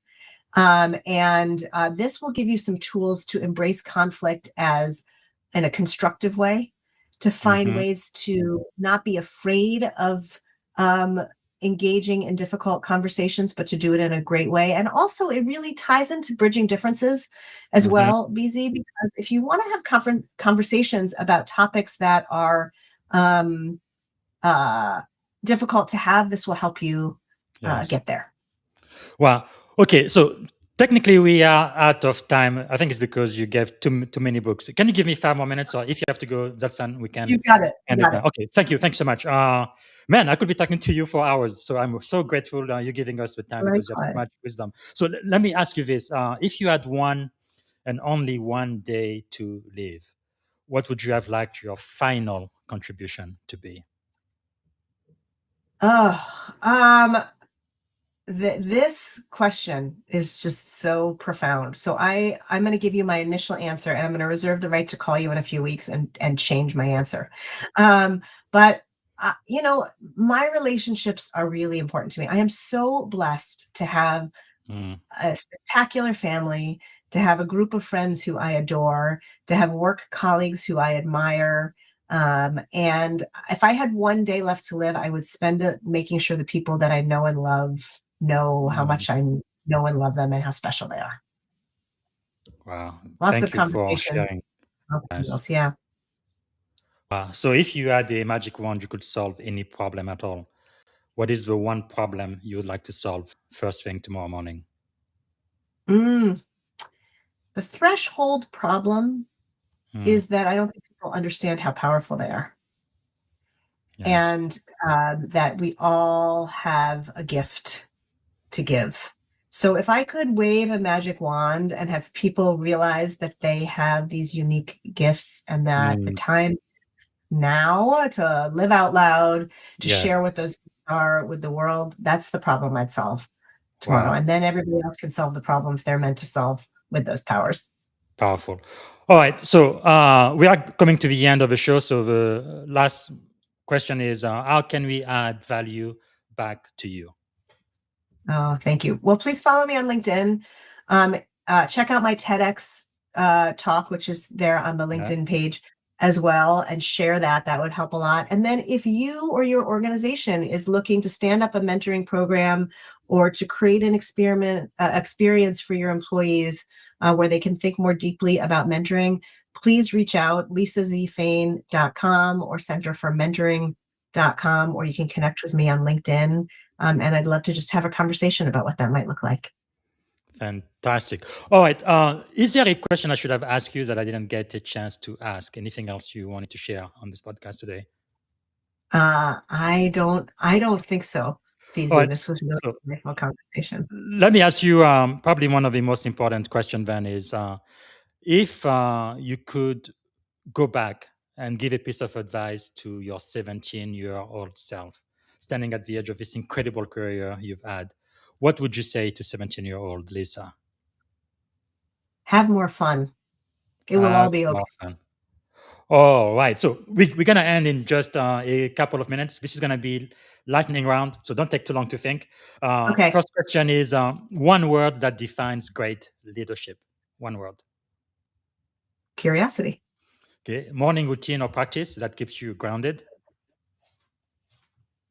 And this will give you some tools to embrace conflict as in a constructive way, to find ways to not be afraid of engaging in difficult conversations, but to do it in a great way. And also, it really ties into bridging differences as well, BZ, because if you want to have conversations about topics that are difficult to have, this will help you get there. Wow. Okay. So technically, we are out of time. I think it's because you gave too many books. Can you give me 5 more minutes? Or if you have to go, that's fine. We can. You got it. end it now. Okay. Thank you. Thanks so much. Man, I could be talking to you for hours. So I'm so grateful you're giving us the time because you have so much wisdom. So let me ask you this: if you had one and only one day to live, what would you have liked your final contribution to be? This question is just so profound. So I'm going to give you my initial answer, and I'm going to reserve the right to call you in a few weeks and change my answer. But my relationships are really important to me. I am so blessed to have a spectacular family, to have a group of friends who I adore, to have work colleagues who I admire, And if I had one day left to live, I would spend it making sure the people that I know and love know how much I know and love them and how special they are. Wow. Lots of Thank you for conversation. sharing. Nice. Else, yeah. So if you had a magic wand, you could solve any problem at all. What is the one problem you would like to solve first thing tomorrow morning? The threshold problem Hmm. is that I don't think people understand how powerful they are. Yes. And that we all have a gift to give. So if I could wave a magic wand and have people realize that they have these unique gifts and that the time is now to live out loud, to Yeah. share what those gifts are with the world, that's the problem I'd solve tomorrow. Wow. And then everybody else can solve the problems they're meant to solve with those powers. Powerful. All right. So we are coming to the end of the show. So the last question is how can we add value back to you? Oh, thank you. Well, please follow me on LinkedIn. Check out my TEDx talk, which is there on the LinkedIn page as well, and share that. That would help a lot. And then if you or your organization is looking to stand up a mentoring program or to create an experience for your employees where they can think more deeply about mentoring, please reach out, lisazfain.com or centerformentoring.com, or you can connect with me on LinkedIn. And I'd love to just have a conversation about what that might look like. Fantastic. All right. Is there a question I should have asked you that I didn't get a chance to ask? Anything else you wanted to share on this podcast today? I don't think so, All BZ. right. This was really So a wonderful conversation. let me ask you probably one of the most important questions then is if you could go back and give a piece of advice to your 17-year-old self standing at the edge of this incredible career you've had, what would you say to 17-year-old Lisa? Have more fun. It will all be okay. More fun. All right. So we're going to end in just a couple of minutes. This is going to be lightning round, so don't take too long to think. Okay. First question is one word that defines great leadership. One word. Curiosity. Okay. Morning routine or practice that keeps you grounded.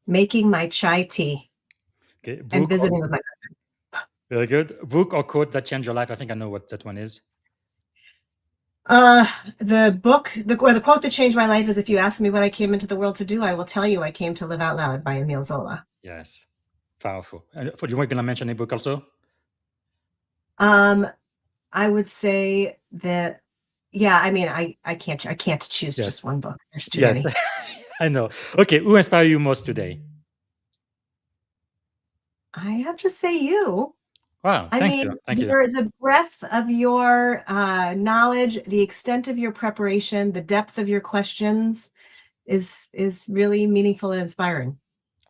Making my chai tea. Okay. And visiting with my husband. Very good. Book or quote that changed your life. I think I know what that one is. The quote that changed my life is, if you ask me what I came into the world to do, I will tell you I came to live out loud, by Emile Zola. Yes. Powerful. And for you, we're going to mention a book also? I would say that, yeah, I mean, I can't choose just one book. There's too many. I know. Okay. Who inspired you most today? I have to say you. Wow. Thank you. The breadth of your knowledge, the extent of your preparation, the depth of your questions is really meaningful and inspiring.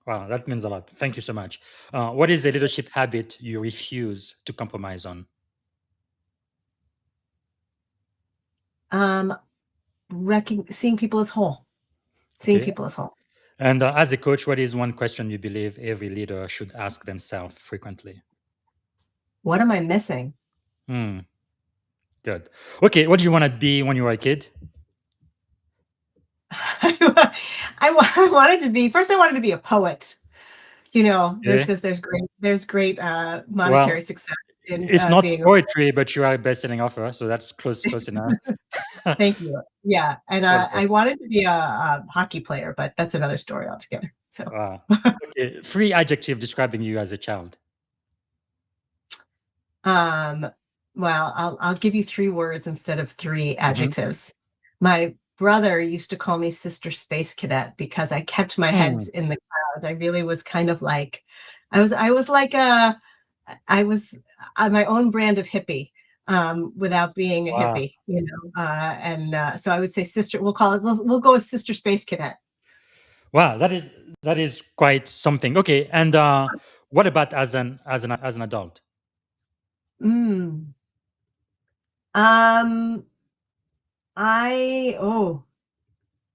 Wow, that means a lot. Thank you so much. What is a leadership habit you refuse to compromise on? Seeing people as whole. Seeing people as whole. And as a coach, what is one question you believe every leader should ask themselves frequently? What am I missing? Good. Okay, what do you want to be when you were a kid? I wanted to be, first I wanted to be a poet. You know, there's great monetary success in it's not being poetry, but you are a best-selling author, so that's close enough. Thank you. Yeah, and I wanted to be a hockey player, but that's another story altogether. So, wow. Okay, 3 adjectives describing you as a child. Well, I'll give you 3 words instead of 3 adjectives. My brother used to call me Sister Space Cadet because I kept my head in the clouds. I really was kind of like, I was my own brand of hippie, without being a hippie, you know. So I would say we'll go with Sister Space Cadet. Wow, that is quite something. Okay, and what about as an adult?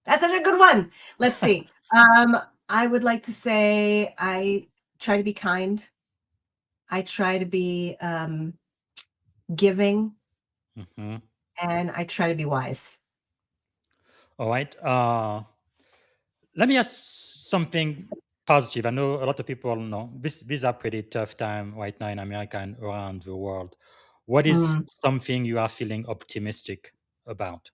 That's such a good one. Let's see. I would like to say I try to be kind. I try to be giving, and I try to be wise. All right. Let me ask something positive. I know a lot of people know these are pretty tough time right now in America and around the world. What is Mm. something you are feeling optimistic about?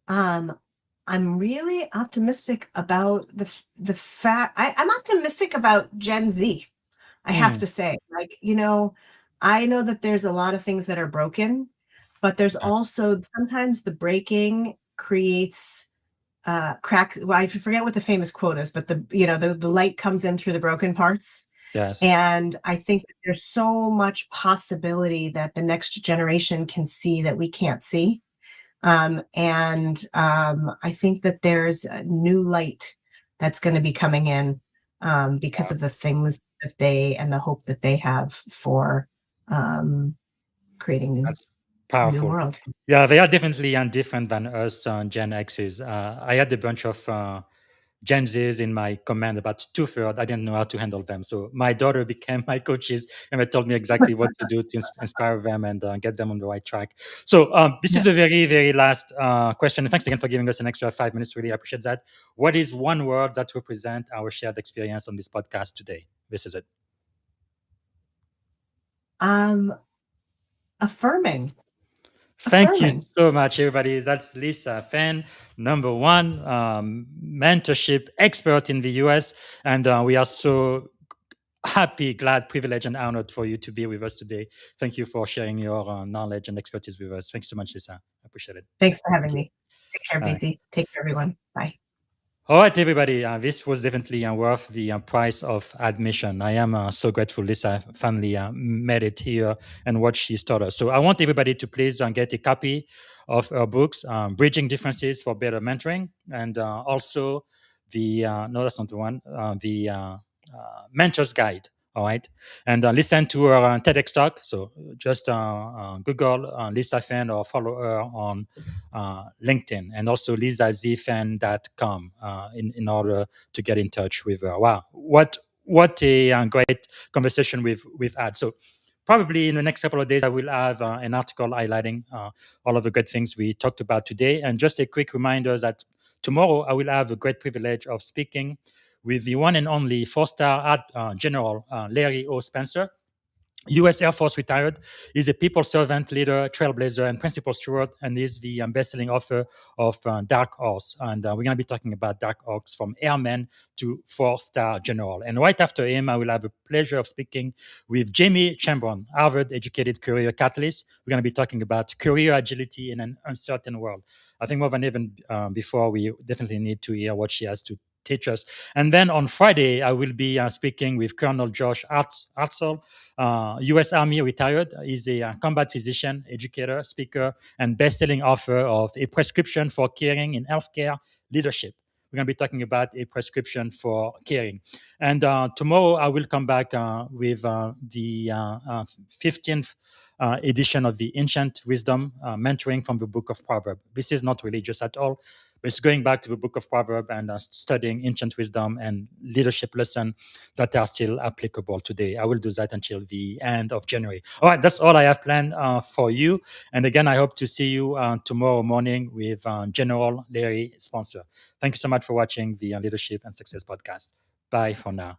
Um, I'm really optimistic about the fact I'm optimistic about Gen Z. I have Mm, to say, like, I know that there's a lot of things that are broken, but there's yeah, also sometimes the breaking creates cracks. Well, I forget what the famous quote is, but the light comes in through the broken parts. yes, And I think that there's so much possibility that the next generation can see that we can't see. And I think that there's a new light that's going to be coming in because wow, of the things that they and the hope that they have for um, creating that's new powerful. world. Yeah, they are definitely different than us Gen X's. I had a bunch of Gen Zs in my command, about two-thirds. I didn't know how to handle them. So my daughter became my coaches and they told me exactly what to do to inspire them and get them on the right track. So this Yeah. is a very, very last question. And thanks again for giving us an extra 5 minutes. Really appreciate that. What is one word that represents our shared experience on this podcast today? This is it. Um, affirming, Thank you affirming. so much, everybody. That's Lisa Fain, number one mentorship expert in the US. And we are so happy, glad, privileged, and honored for you to be with us today. Thank you for sharing your knowledge and expertise with us. Thank you so much, Lisa. I appreciate it. Thanks for having Thank you. me. Take care, All right. BZ. Take care, everyone. Bye. All right, everybody. This was definitely worth the price of admission. I am so grateful Lisa finally made it here and what she taught us. So I want everybody to please get a copy of her books, Bridging Differences for Better Mentoring, and also no, that's not the one, the Mentor's Guide. All right. And listen to her TEDx talk. So just Google Lisa Fain or follow her on LinkedIn, and also lisazfan.com in order to get in touch with her. Wow, what a great conversation we've had. So probably in the next couple of days, I will have an article highlighting all of the good things we talked about today. And just a quick reminder that tomorrow I will have the great privilege of speaking with the one and only four-star General Larry O. Spencer. U.S. Air Force retired. He's a people servant, leader, trailblazer, and principal steward, and is the best-selling author of Dark Horse. And we're going to be talking about Dark Horse from airman to four-star general. And right after him, I will have the pleasure of speaking with Jamie Chambron, Harvard-educated career catalyst. We're going to be talking about career agility in an uncertain world. I think more than even before, we definitely need to hear what she has to teach us. And then on Friday, I will be speaking with Colonel Josh Artsell, U.S. Army retired. He's a combat physician, educator, speaker, and best-selling author of A Prescription for Caring in Healthcare Leadership. We're going to be talking about a prescription for caring. And tomorrow I will come back with the 15th edition of the Ancient Wisdom, mentoring from the Book of Proverbs. This is not religious at all. But it's going back to the Book of Proverbs and studying ancient wisdom and leadership lessons that are still applicable today. I will do that until the end of January. All right, that's all I have planned for you. And again, I hope to see you tomorrow morning with General Larry Spencer. Thank you so much for watching the Leadership and Success podcast. Bye for now.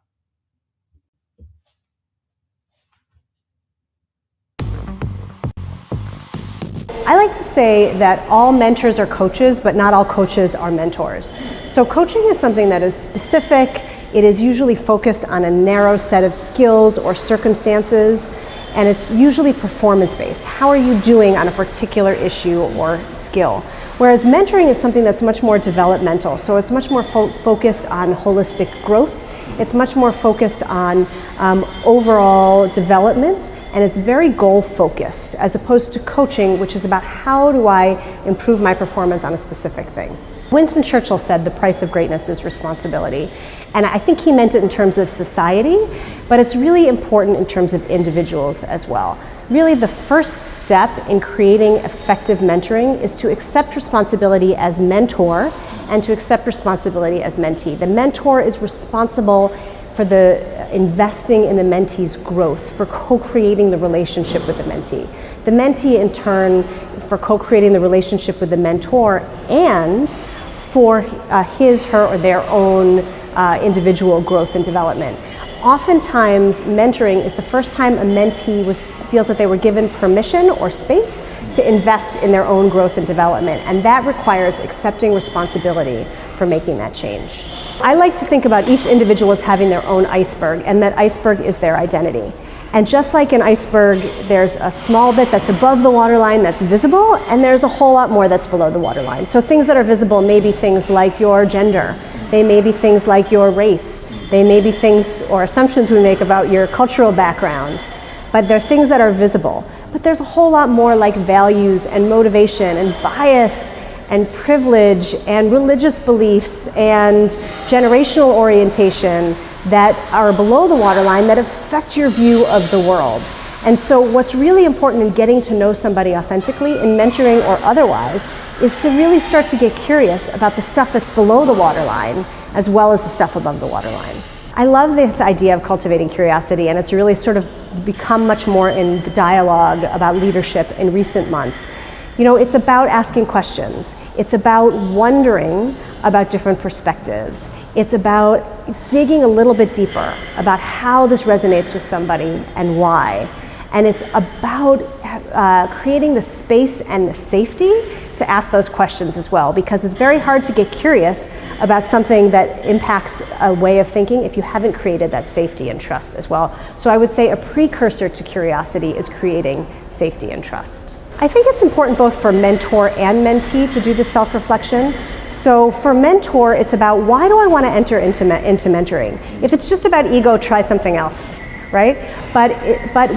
I like to say that all mentors are coaches, but not all coaches are mentors. So coaching is something that is specific. It is usually focused on a narrow set of skills or circumstances, and it's usually performance-based. How are you doing on a particular issue or skill? Whereas mentoring is something that's much more developmental. So it's much more focused on holistic growth. It's much more focused on overall development, and it's very goal focused as opposed to coaching, which is about how do I improve my performance on a specific thing. Winston Churchill said the price of greatness is responsibility. And I think he meant it in terms of society, but it's really important in terms of individuals as well. Really, the first step in creating effective mentoring is to accept responsibility as mentor and to accept responsibility as mentee. The mentor is responsible for the investing in the mentee's growth, for co-creating the relationship with the mentee. The mentee, in turn, for co-creating the relationship with the mentor and for his, her, or their own individual growth and development. Oftentimes, mentoring is the first time a mentee feels that they were given permission or space to invest in their own growth and development, and that requires accepting responsibility for making that change. I like to think about each individual as having their own iceberg, and that iceberg is their identity. And just like an iceberg, there's a small bit that's above the waterline that's visible, and there's a whole lot more that's below the waterline. So things that are visible may be things like your gender, they may be things like your race, they may be things or assumptions we make about your cultural background, but they're things that are visible. But there's a whole lot more like values and motivation and bias and privilege and religious beliefs and generational orientation that are below the waterline that affect your view of the world. And so what's really important in getting to know somebody authentically, in mentoring or otherwise, is to really start to get curious about the stuff that's below the waterline as well as the stuff above the waterline. I love this idea of cultivating curiosity, and it's really sort of become much more in the dialogue about leadership in recent months. You know, it's about asking questions. It's about wondering about different perspectives. It's about digging a little bit deeper about how this resonates with somebody and why. And it's about creating the space and the safety to ask those questions as well, because it's very hard to get curious about something that impacts a way of thinking if you haven't created that safety and trust as well. So I would say a precursor to curiosity is creating safety and trust. I think it's important both for mentor and mentee to do the self-reflection. So for mentor, it's about, why do I want to enter into mentoring? If it's just about ego, try something else, right? But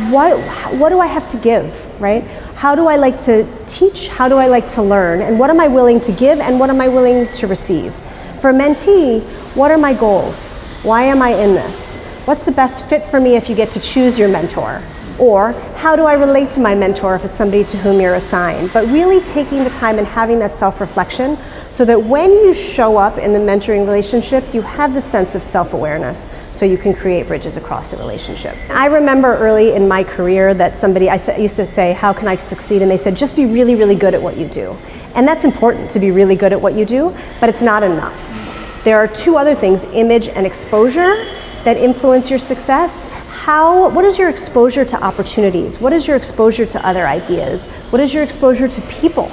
what do I have to give, right? How do I like to teach? How do I like to learn? And what am I willing to give? And what am I willing to receive? For mentee, what are my goals? Why am I in this? What's the best fit for me if you get to choose your mentor? Or how do I relate to my mentor if it's somebody to whom you're assigned? But really taking the time and having that self-reflection so that when you show up in the mentoring relationship, you have the sense of self-awareness so you can create bridges across the relationship. I remember early in my career that somebody, I used to say, how can I succeed? And they said, just be really, really good at what you do. And that's important, to be really good at what you do, but it's not enough. There are two other things, image and exposure, that influence your success. What is your exposure to opportunities? What is your exposure to other ideas? What is your exposure to people?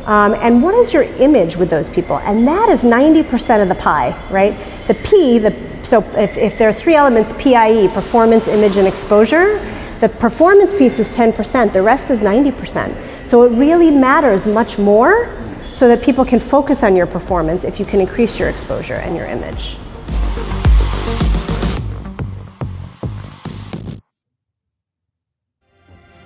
And what is your image with those people? And that is 90% of the pie, right? The P, so if there are three elements, PIE, performance, image, and exposure, the performance piece is 10%, the rest is 90%. So it really matters much more so that people can focus on your performance if you can increase your exposure and your image.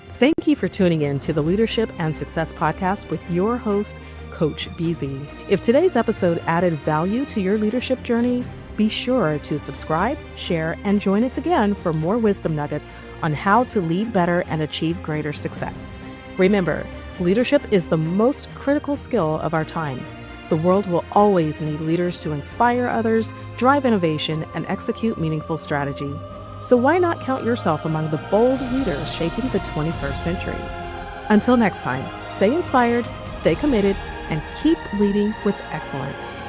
Thank you for tuning in to the Leadership and Success Podcast with your host, Coach BZ. If today's episode added value to your leadership journey, be sure to subscribe, share, and join us again for more wisdom nuggets on how to lead better and achieve greater success. Remember, leadership is the most critical skill of our time. The world will always need leaders to inspire others, drive innovation, and execute meaningful strategy. So why not count yourself among the bold leaders shaping the 21st century? Until next time, stay inspired, stay committed, and keep leading with excellence.